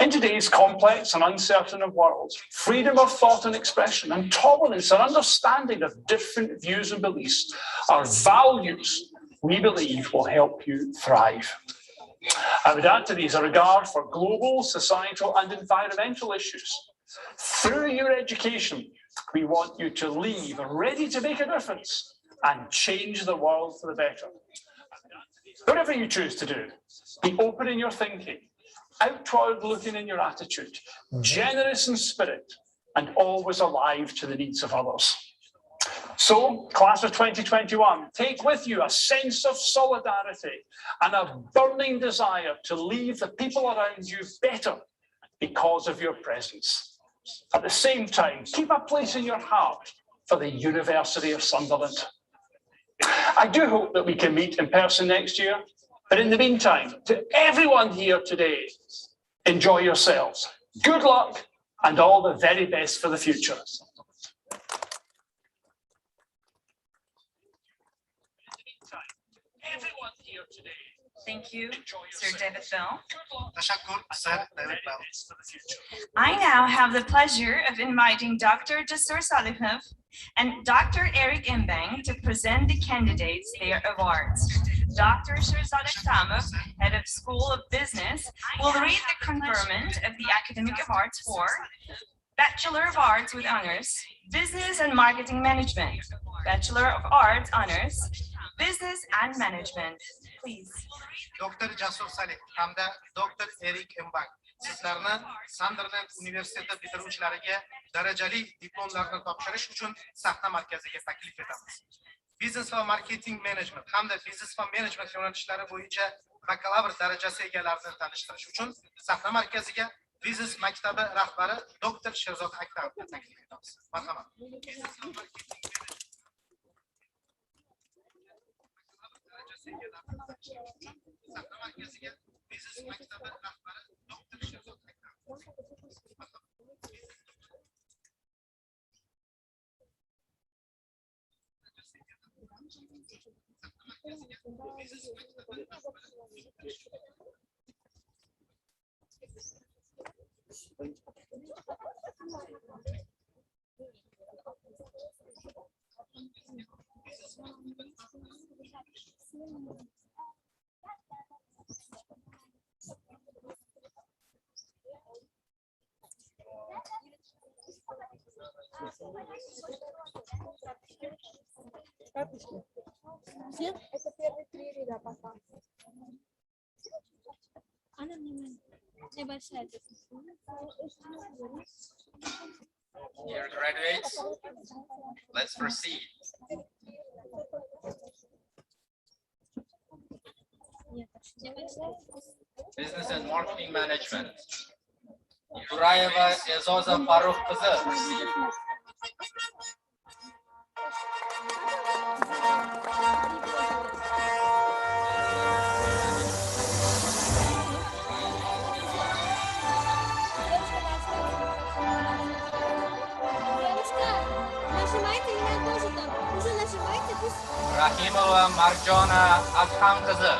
In today's complex and uncertain world, freedom of thought and expression and tolerance and understanding of different views and beliefs are values we believe will help you thrive. I would add to these a regard for global, societal and environmental issues, Through your education, we want you to leave ready to make a difference and change the world for the better. Whatever you choose to do, be open in your thinking, outward looking in your attitude, generous in spirit, and always alive to the needs of others. So, class of 2021, take with you a sense of solidarity and a burning desire to leave the people around you better because of your presence. At the same time, keep a place in your heart for the University of Sunderland. I do hope that we can meet in person next year, but in the meantime, to everyone here today, enjoy yourselves. Good luck and all the very best for the future. Thank you, Sir David Bell. Teşekkür, Sir David Bell. I now have the pleasure of inviting Dr. Jasur Salihov and Dr. Eric Mbang to present the candidates their awards. Dr. Shirzadeh Tamov, Head of School of Business, will read the conferment of the academic awards for Bachelor of Arts with Honors, Business and Marketing Management, Bachelor of Arts Honors, Business and Management. Please. Dr. Jasur Salih hamda Dr. Eric Mbang sizlarni Sunderland Universiteti bitiruvchilariga darajali diplomlarni topshirish uchun sahna markaziga taklif etamiz. Business va marketing management hamda business va management yo'nalishlari bo'yicha bakalavr darajasi egalarini tanishtirish uchun sahna markaziga Business maktabi rahbari Dr. Sherzod Aktarovni taklif etamiz. Marhamat. Sahna markaziga Business maktabi rahbari Dr. Sherzod Aktarov. Это первые 3 ряда пока. Она небольшая. Dear graduates, let's proceed. Business and Marketing Management. Yurayeva Ezoza Farruh qizi. Rahimova Marjona Adham qizi.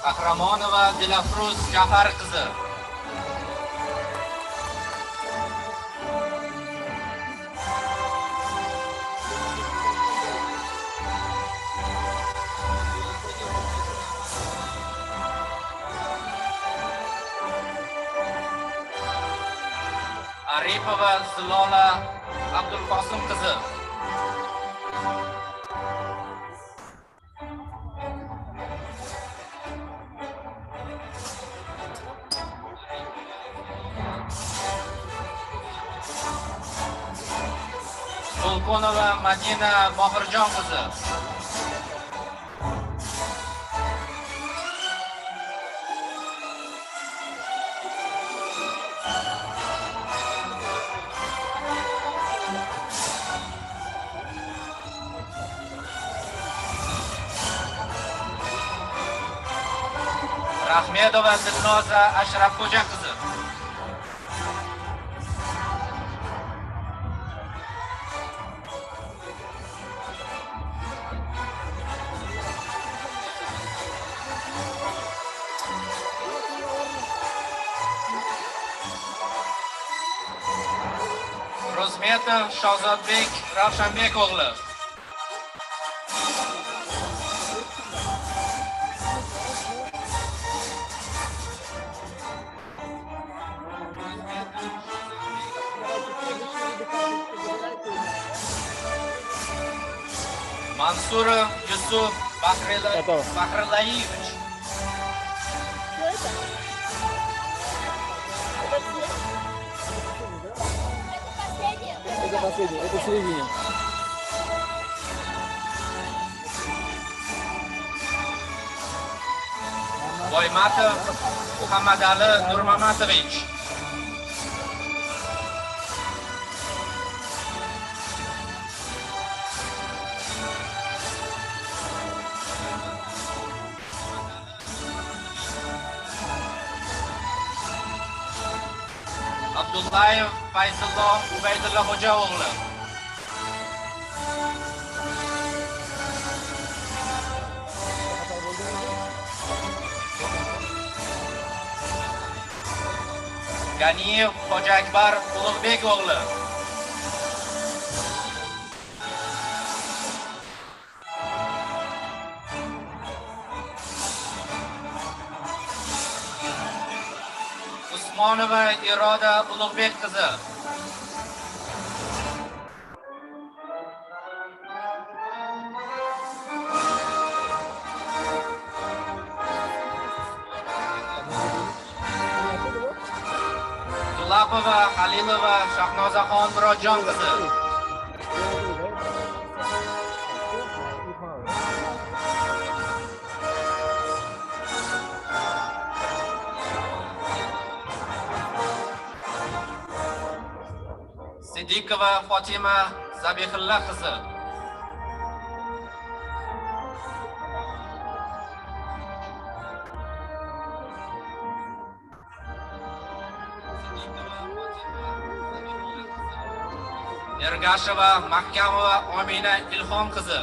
Qahramonova Dilafruz Jafar qizi. Aripova Zilola Abdulqosim qizi. Bulqonova Madina Mohirjon qizi. Rahmedova Dilnoza Ashrafxo'ja qizi. Muhametov Shahzodbek Ravshanbek o'g'li. Mansurov Yusuf Bahrlayevich. Это последний, это в середине. Boymatov Muhammadali Nurmamatovich. Abdullayev Fayzulloh Ubaydulla Xo'ja o'g'li. Ganiyev Xo'ja Akbar Ulug'bek o'g'li. Usmonova Iroda Ulug'bek qizi. Tulapova Halilova Shahnozaxon Murodjon qizi. Siddiqova Fatima Zabihullah qizi. Ergasheva Mahkamova Omina Ilhom qizi.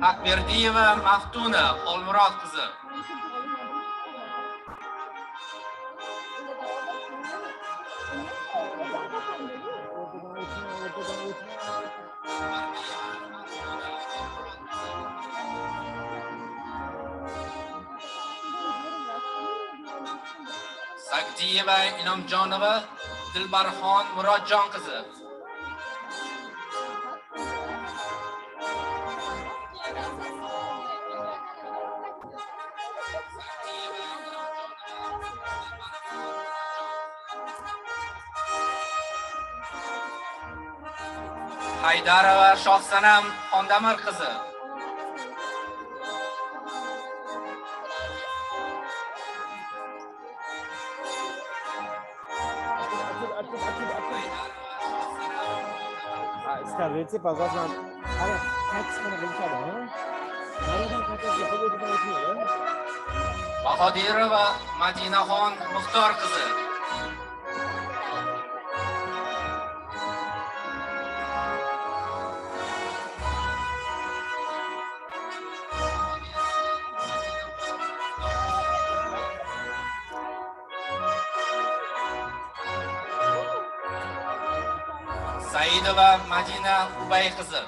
Akberdiyeva Maftuna Olmurod qizi. Sagdiyeva Inomjonova Dilbarxon Murodjon qizi. Haydarova Shohsanam Xondamir qizi. Скажите, пожалуйста, как скоро Bahodirova Madinaxon Muxtor qizi. Saidova Madina Ubay qizi.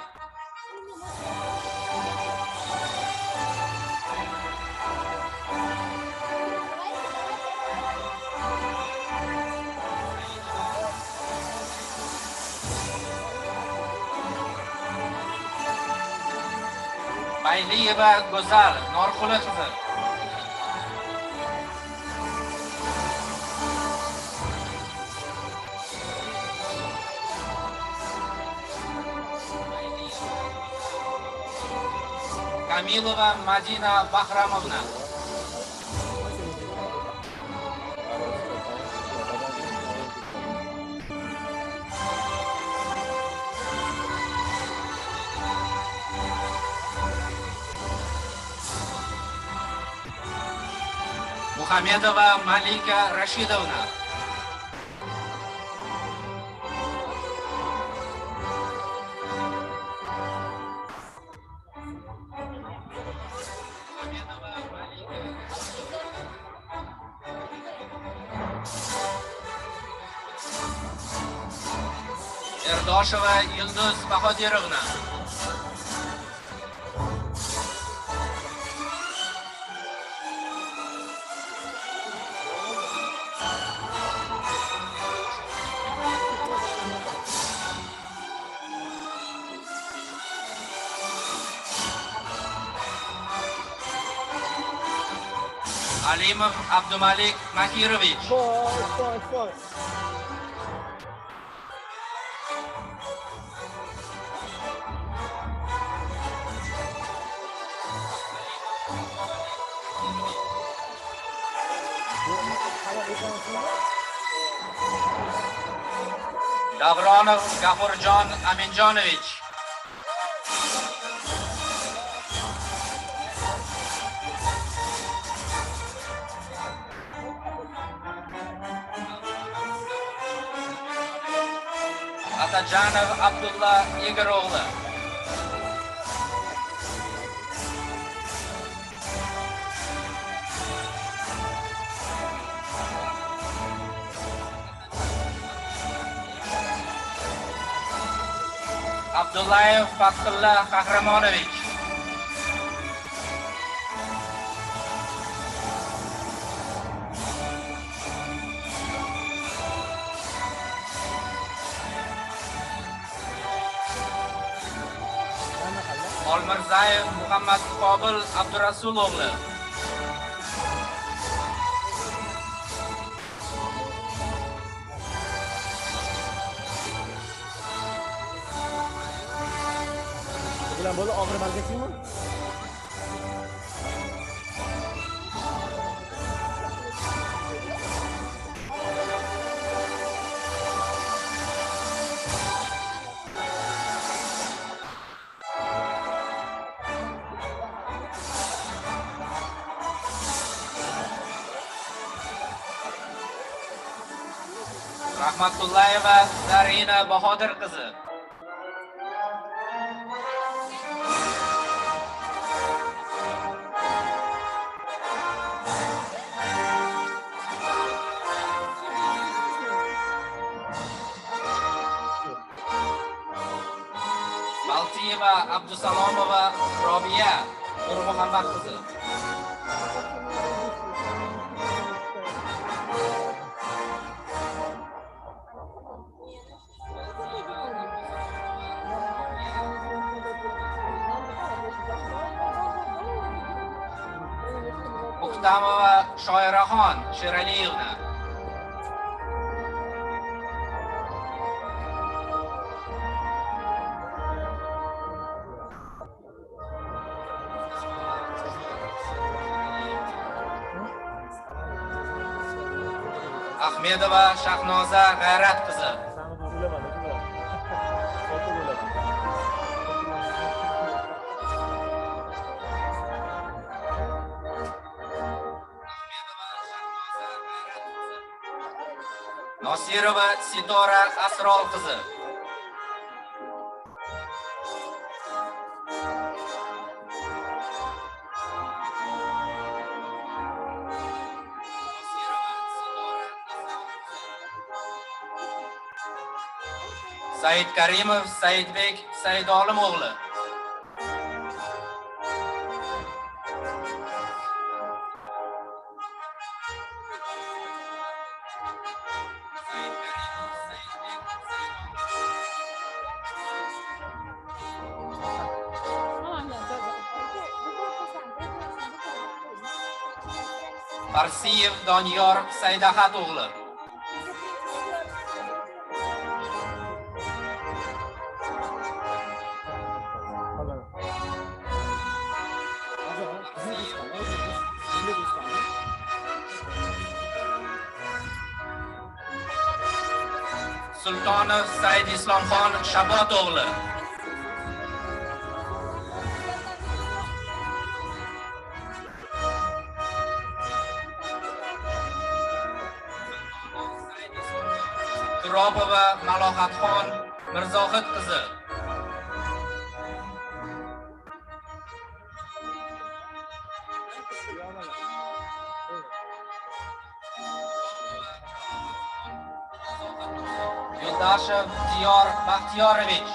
Bayliyeva Go'zal Norquli qizi. Kamilova Madina Bahramovna. Muhamedova Malika Rashidovna. Yosheva Yulduz Bahodirovna. Alimov Abdumalik Makirovich. Davronov Gafurjon Aminjonovich. Atajanov Abdulla Yegiroğlu. Abdullayev Fathullah Kahramonovich. Olmirzayev Muhammad Qobil Abdurasuloğlu. Bulan bola oxiri markazingmi? Rahmatullayeva Zarina Bahodir qizi. Baltiyeva Abdusalomova Robiya Nurmuhammad qizi. Muhtamova Shoiraxon Sheraliyevna. Ahmedova Shahnoza G'ayrat qizi. Nosirova Sitora Asrol qizi. Said Karimov Saidbek Saidolim o'g'li. Parsiyev Doniyor Saidahat o'g'li. Sultonov Said Islomxon Shabot o'g'li. Turopova Malohatxon Mirzohid qizi. Yuldashev Diyor Baxtiyorovich.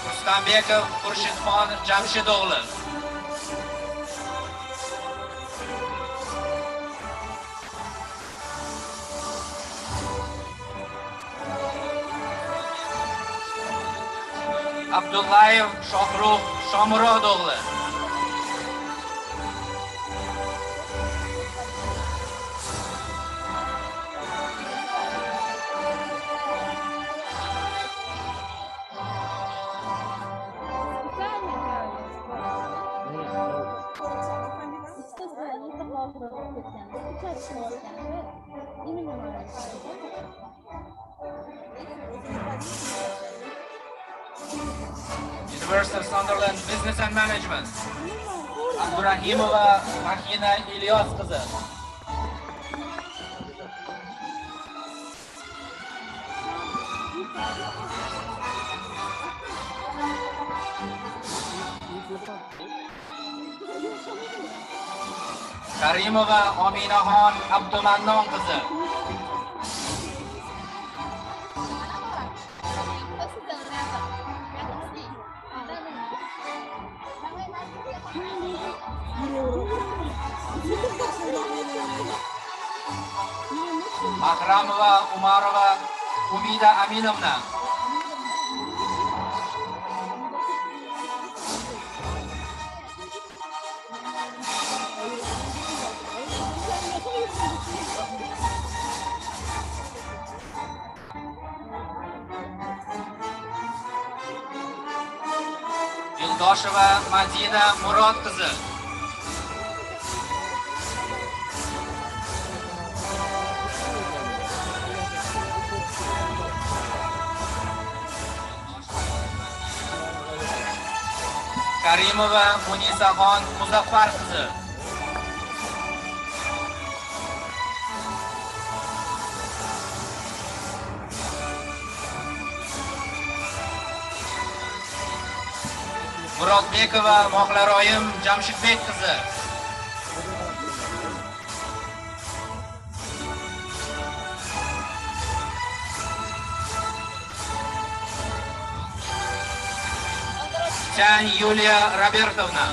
Rustambekov Xurshidxon Jamshidog'li. Abdullayev Shohrux Shomurodog'li. University of Sunderland Business and Management. Abdurahimova Mahina Ilyos qizi. Karimova Ominaxon Abdumannon qizi. Akramova Umarova Umida Aminovna. Yuldosheva Madina Murod qizi. Karimova Munisaxon Muzaffar qizi. Murodbekova Mohlaroyim Jamshidbek qizi. Chan Yulia Robertovna.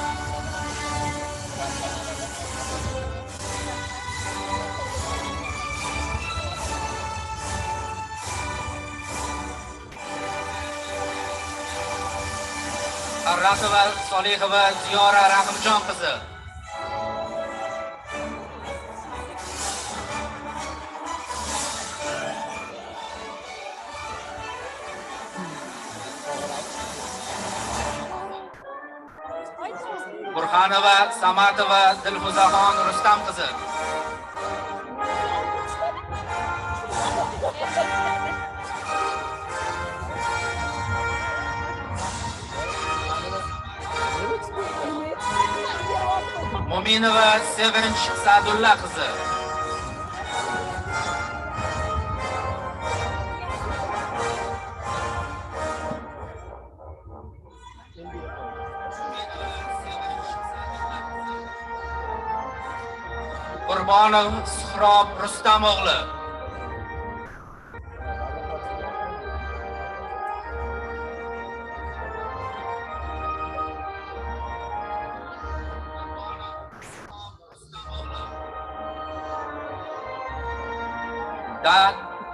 Arratova Solihova Ziyora Rahimjon qizi. Burxanova Samatova Dilfuzaxon Rustam qizi. Mo'minova Sevinch Sa'dulla qizi. Qurbonov Suhrob Rustamoğlu.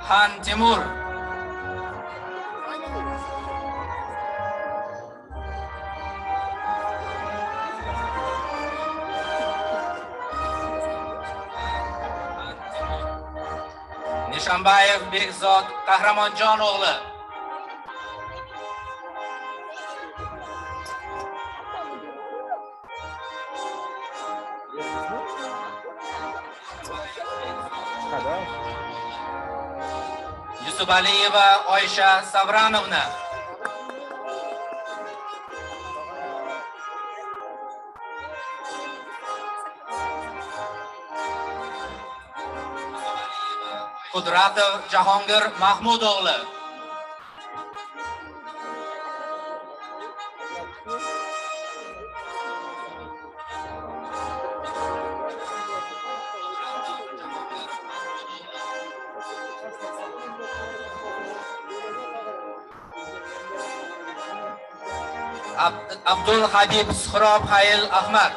Han Timur. Nishanbayev Bekzod Qahramonjonoğlu. Yusubaliyeva Oysha Savranovna. Qudratov Jahongir Mahmudoğlu. Abdul Habib Suhrob Hayil Ahmad.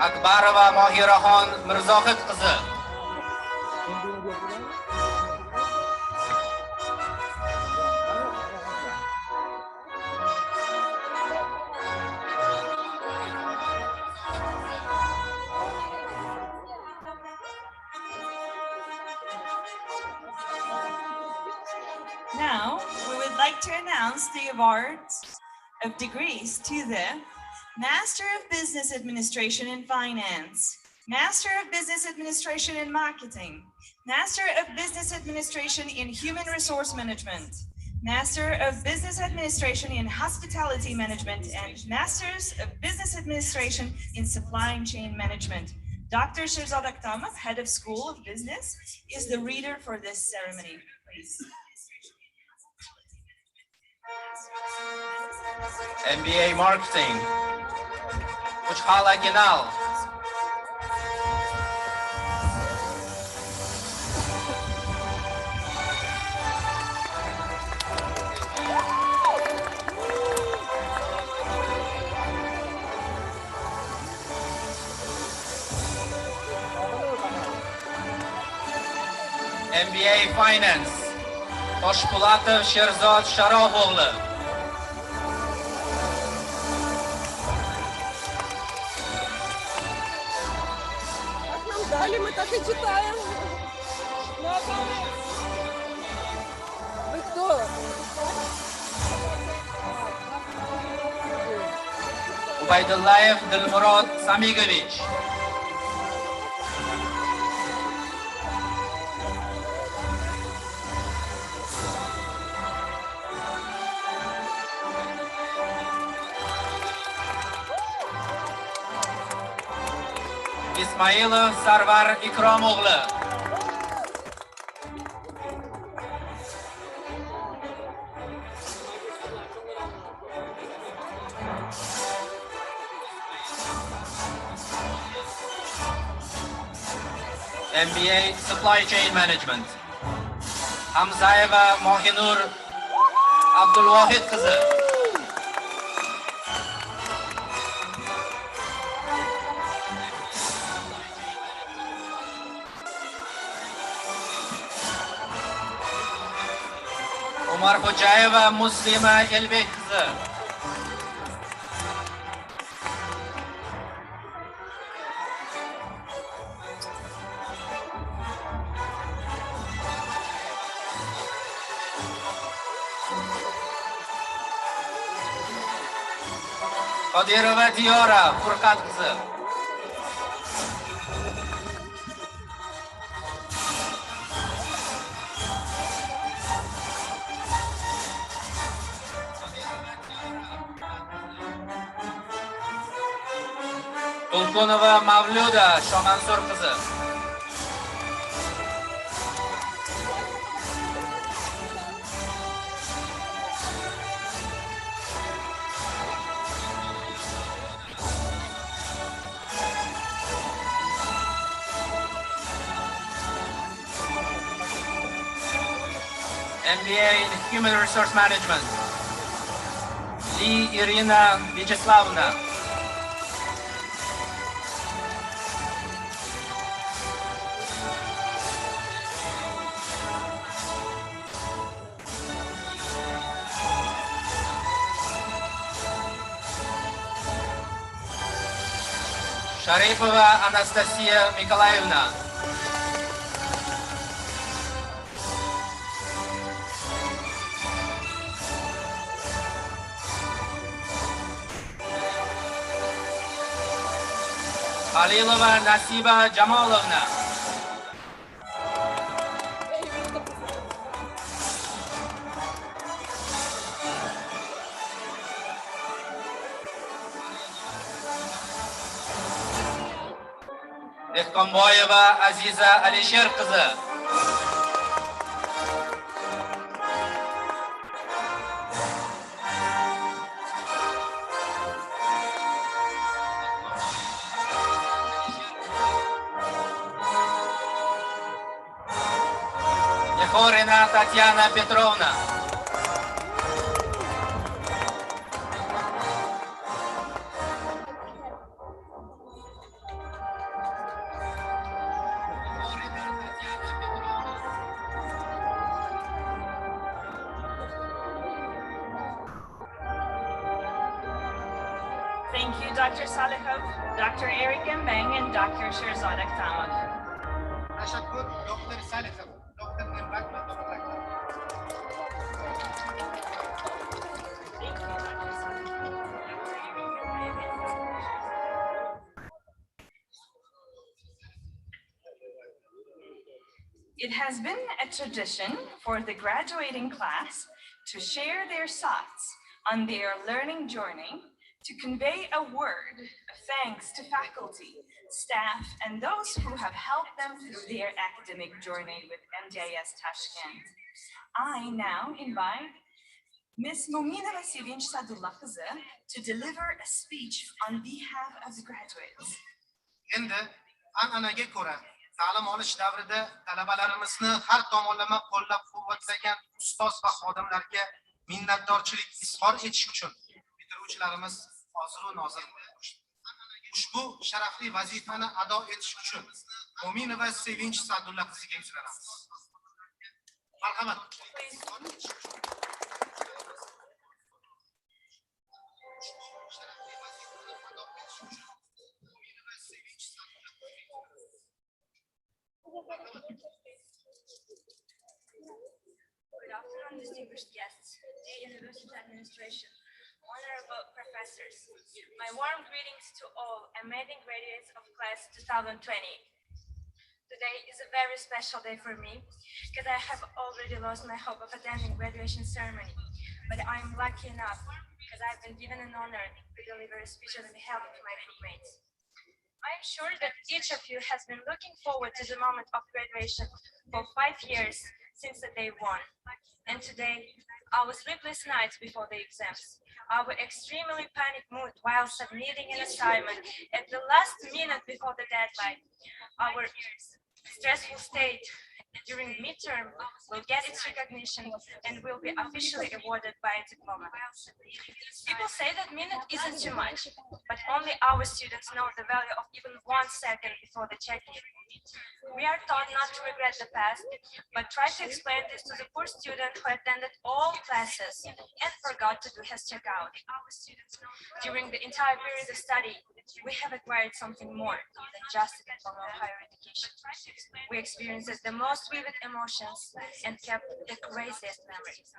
Akbarova Mohiraxon Mirzohid qizi. Now, we would like to announce the awards of degrees to the Master of Business Administration in Finance, Master of Business Administration in Marketing, Master of Business Administration in Human Resource Management, Master of Business Administration in Hospitality Management, and Masters of Business Administration in Supply Chain Management. Dr. Shirzad Akhtamov, Head of School of Business, is the reader for this ceremony. Please. MBA Marketing. Uchhala Ginal. MBA Finance. Toshpo'latov Sherzod Sharopovli. Дали, мы так и читаем. Вы кто? Ubaydullayev Dilmurod Samigovich. Ismailov Sarvar Ikromovli. MBA Supply Chain Management. Hamzayeva Mohinur Abdulvohid qizi. Umar Xo'jayeva Muslima Elbek qizi. Qodirova Diyora Furqat qizi. Tulkunova Mavluda Shomansur qizi. MBA in Human Resource Management. Lee Irina Vyacheslavna. Sharipova Anastasia Nikolaevna. Halilova Nasiba Jamalovna. Dehqonboyeva Aziza Alisher qizi. Егорина Татьяна Петровна. Thank you, Dr. Salihov, Dr. Eric Mbeng, and Dr. Shirzad Akhtamov. تشكر دكتور سالخ دكتور نمرك It has been a tradition for the graduating class to share their thoughts on their learning journey, to convey a word of thanks to faculty, staff, and those who have helped them through their academic journey with MDIS Tashkent. I now invite Ms. Momina Vasilyench Sadullah to deliver a speech on behalf of the graduates. endi an'anaga ko'ra ta'lim olish davrida talabalarimizni har tomonlama qo'llab-quvvatlagan ustoz va xodimlarga minnatdorchilik izhor etish uchun bitiruvchilarimiz hozir va nozir ushbu sharafli vazifani ado etish uchun Mo'minova Sevinch Sadulla qiziga yuzlanamiz. Marhamat. Good afternoon, distinguished guests, dear University Administration, honorable professors. My warm greetings to all amazing graduates of class 2020. Today is a very special day for me because I have already lost my hope of attending graduation ceremony, but I'm lucky enough because I've been given an honor to deliver a speech on behalf of my groupmates. I'm sure that each of you has been looking forward to the moment of graduation for 5 years since the day one. And today, our sleepless nights before the exams, our extremely panic mood while submitting an assignment at the last minute before the deadline, our stressful state during midterm will get its recognition and will be officially awarded by a diploma. People say that minute isn't too much, but only our students know the value of even 1 second before the check-in. We are taught not to regret the past, but try to explain this to the poor student who attended all classes and forgot to do his checkout. During the entire period of study, we have acquired something more than just a diploma of higher education. We experienced the most vivid emotions and kept the craziest memories.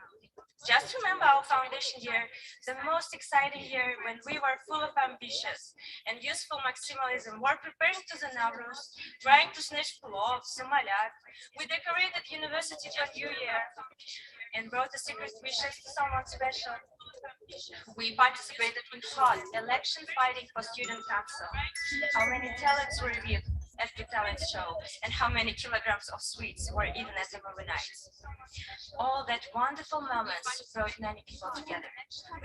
Just remember our foundation year, the most exciting year when we were full of ambitious and useful maximalism, were preparing to the Nowruz, trying to snatch plov, Somalia. We decorated university for New Year and brought the secret wishes to someone special. We participated in hot election fighting for student council. How many talents were revealed at the talent show, and how many kilograms of sweets were eaten at the movie nights. All that wonderful moments brought many people together.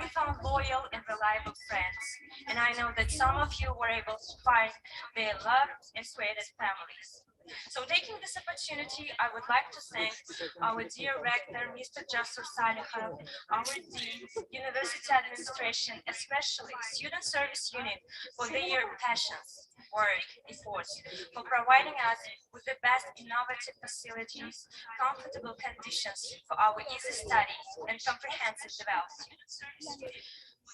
We found loyal and reliable friends, and I know that some of you were able to find their loved and persuaded families. So taking this opportunity, I would like to thank our dear rector, Mr. Jasur Salihov, our dean, university administration, especially student service unit for their passions, work, efforts, for providing us with the best innovative facilities, comfortable conditions for our easy study and comprehensive development.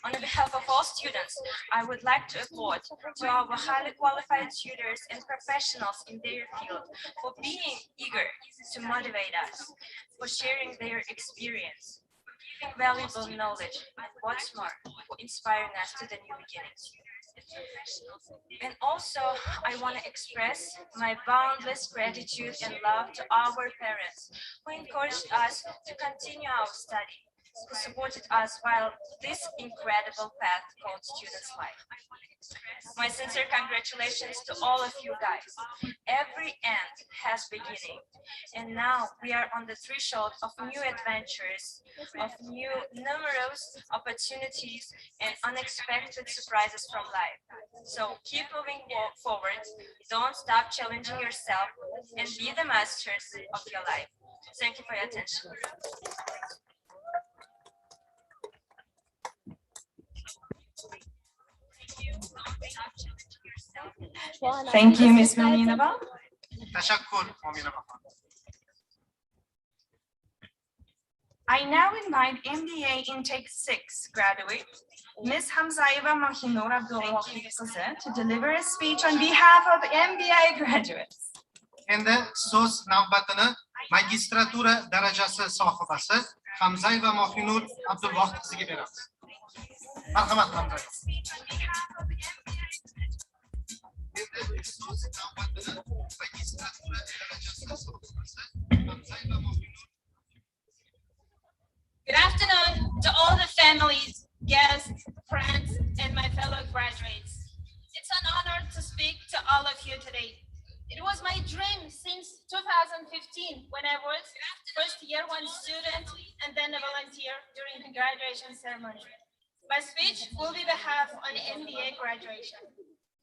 On behalf of all students, I would like to applaud to our highly qualified tutors and professionals in their field for being eager to motivate us, for sharing their experience, giving valuable knowledge, and what's more, for inspiring us to the new beginnings. And also, I want to express my boundless gratitude and love to our parents who encouraged us to continue our study, who supported us while this incredible path called students' life. My sincere congratulations to all of you guys. Every end has beginning, and now we are on the threshold of new adventures, of new numerous opportunities and unexpected surprises from life. So keep moving forward, don't stop challenging yourself, and be the masters of your life. Thank you for your attention. Thank you, Ms. Muminova. تشكر مؤمنة. I now invite MBA Intake 6 graduate, Ms. Hamzaeva Mahinur Abdulwahid to deliver a speech on behalf of MBA graduates. Endi so'z navbatini magistratura darajasi sohibasi Hamzayeva Mohinur Abdulvohid qiziga beramiz. Marhamat Hamzayeva. Good afternoon to all the families, guests, friends, and my fellow graduates. It's an honor to speak to all of you today. It was my dream since 2015 when I was first year one student and then a volunteer during the graduation ceremony. My speech will be behalf on MBA graduation.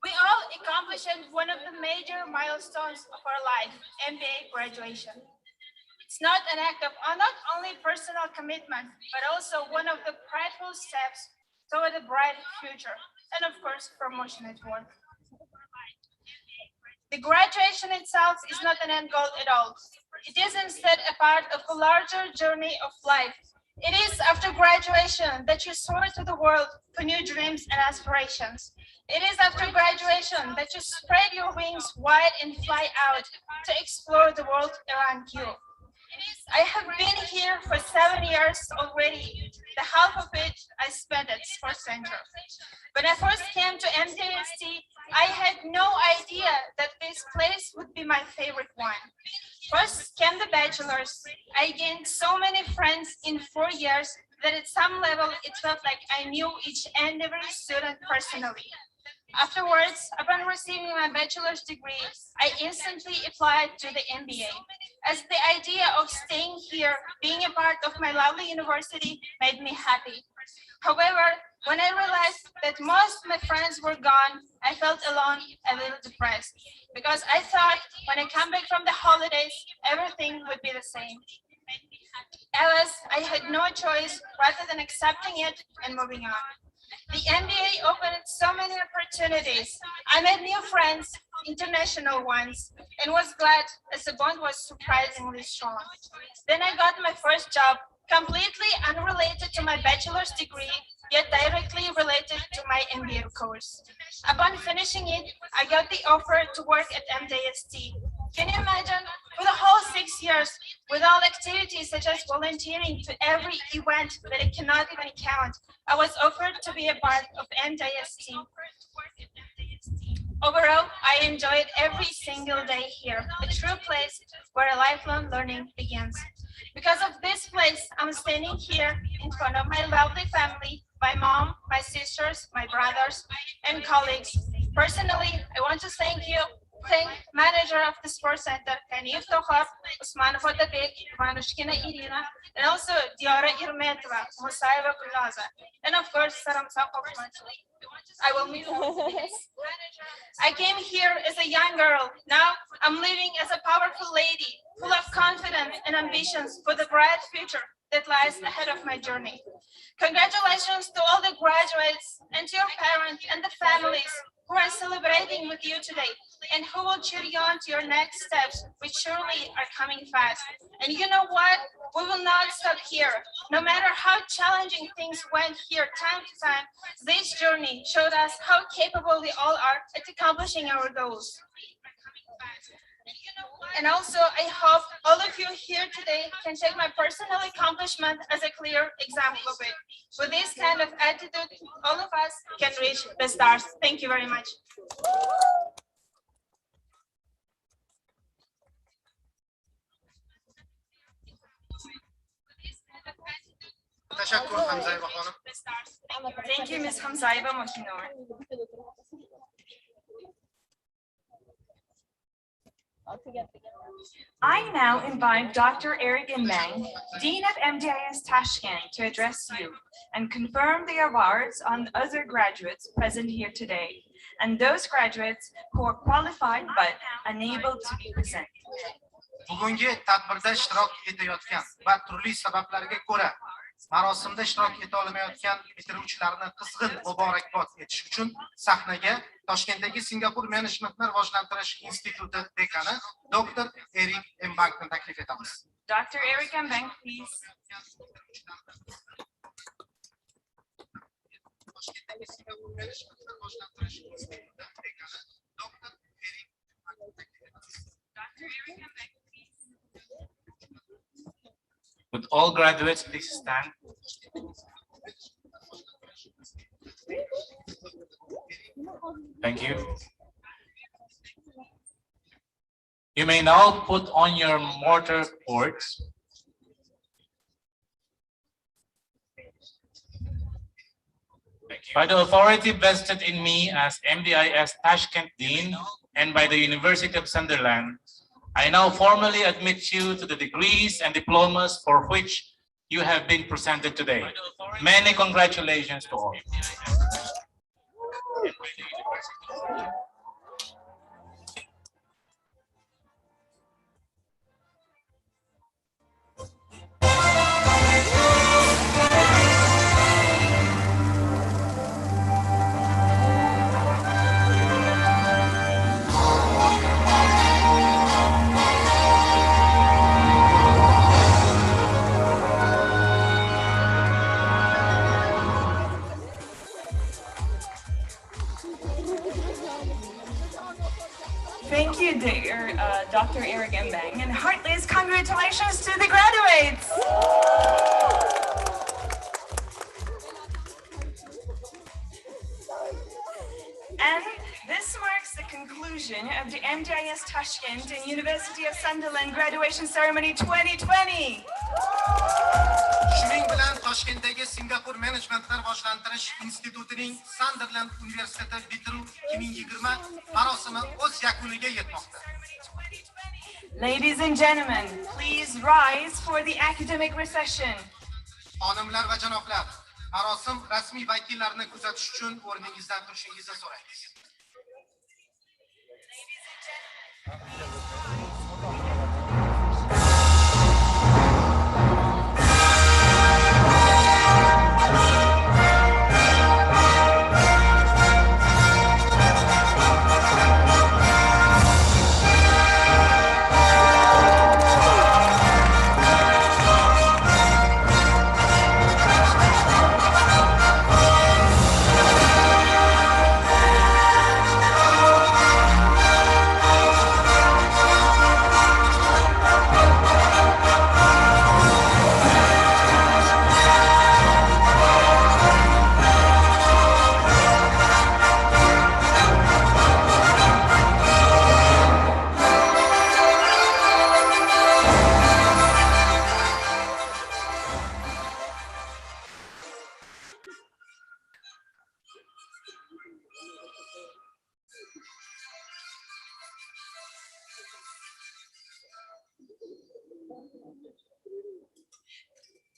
We all accomplished one of the major milestones of our life, MBA graduation. It's not an act of not only personal commitment, but also one of the prideful steps toward a bright future, and of course, promotion at work. The graduation itself is not an end goal at all. It is instead a part of a larger journey of life. It is after graduation that you soar to the world for new dreams and aspirations. It is after graduation that you spread your wings wide and fly out to explore the world around you. I have been here for 7 years already, the half of it I spent at Sports Center. When I first came to MDST, I had no idea that this place would be my favorite one. First came the bachelor's. I gained so many friends in 4 years that at some level it felt like I knew each and every student personally. Afterwards, upon receiving my bachelor's degree, I instantly applied to the MBA, as the idea of staying here, being a part of my lovely university, made me happy. However, when I realized that most of my friends were gone, I felt alone, a little depressed, because I thought when I come back from the holidays, everything would be the same. Alas, I had no choice rather than accepting it and moving on. The MBA opened so many opportunities. I made new friends, international ones, and was glad as the bond was surprisingly strong. Then I got my first job, completely unrelated to my bachelor's degree, yet directly related to my MBA course. Upon finishing it, I got the offer to work at MDST. Can you imagine? For the whole 6 years, with all activities such as volunteering to every event that I cannot even count, I was offered to be a part of MDST. Overall, I enjoyed every single day here, a true place where a lifelong learning begins. Because of this place, I'm standing here in front of my lovely family, my mom, my sisters, my brothers, and colleagues. Personally, I want to thank manager of the Sports Center, Kanif Tohar, Usman Fotabek, Vanushkina Irina, and also Diara Irmetova, Musaeva Kulaza, and of course, Saram Sakov. I will meet I came here as a young girl. Now I'm living as a powerful lady, full of confidence and ambitions for the bright future that lies ahead of my journey. Congratulations to all the graduates and to your parents and the families who are celebrating with you today and who will cheer you on to your next steps, which surely are coming fast. And you know what? We will not stop here. No matter how challenging things went here time to time, this journey showed us how capable we all are at accomplishing our goals. And also, I hope all of you here today can take my personal accomplishment as a clear example of it. With this kind of attitude, all of us can reach the stars. Thank you very much. Tashakkur Hamzayeva xonim. Thank you, Ms. Hamzayeva Mohinor. I now invite Dr. Eric Inbang, Dean of MDIS Tashkent, to address you and confirm the awards on other graduates present here today and those graduates who are qualified but unable to be present. Bugungi tadbirda ishtirok etayotgan va turli sabablarga ko'ra marosimda ishtirok eta olmayotgan bitiruvchilarni qizg'in muborakbod etish uchun sahnaga Toshkentdagi Singapur Menejmentni rivojlantirish instituti dekani Dr. Eric Mbangni taklif etamiz. Dr. Eric Mbang, please. Toshkentdagi Singapur Menejmentni rivojlantirish instituti dekani Dr. Eric Mbangni taklif etamiz. Dr. Eric Mbang. Would all graduates please stand? Thank you. You may now put on your mortar boards. By the authority vested in me as MDIS Tashkent Dean and by the University of Sunderland, I now formally admit you to the degrees and diplomas for which you have been presented today. Many congratulations to all. Thank you, dear Dr. Eric Mbang, and heartiest congratulations to the graduates. And this marks the conclusion of the MDIS Tashkent and University of Sunderland graduation ceremony 2020. Shuning bilan Toshkentdagi Singapur Menejmentni rivojlantirish institutining Sunderland Universiteti bitiruv 2020 marosimi o'z yakuniga yetmoqda. Ladies and gentlemen, please rise for the academic recession. Xonimlar va janoblar, marosim rasmiy vakillarini kuzatish uchun o'rningizdan turishingizni so'raymiz.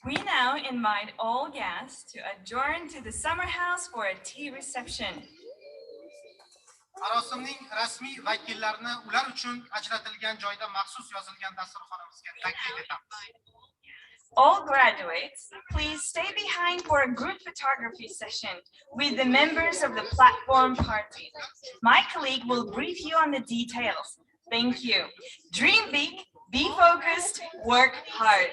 We now invite all guests to adjourn to the summer house for a tea reception. Marosimning rasmiy vakillarini ular uchun ajratilgan joyda maxsus yozilgan dasturxonimizga taklif etamiz. All graduates, please stay behind for a group photography session with the members of the platform party. My colleague will brief you on the details. Thank you. Dream big, be focused, work hard.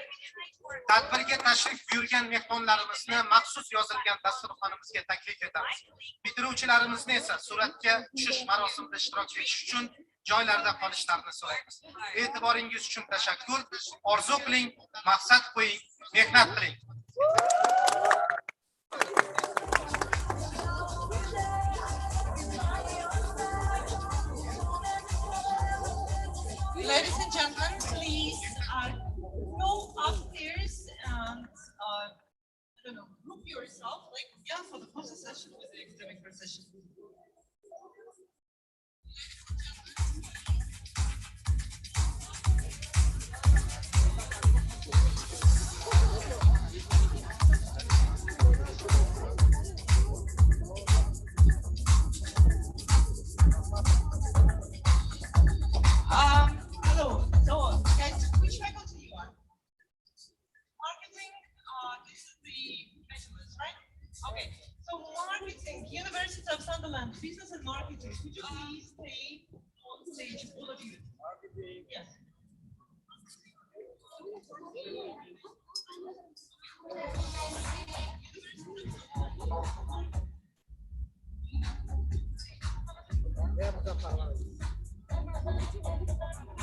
Tadbirga tashrif buyurgan mehmonlarimizni maxsus yozilgan dasturxonimizga taklif etamiz. Bitiruvchilarimizni esa suratga tushish marosimida ishtirok etish uchun joylarda qolishlarini so'raymiz. E'tiboringiz uchun tashakkur. Orzu qiling, maqsad qo'ying, mehnat qiling. Ladies and gentlemen, please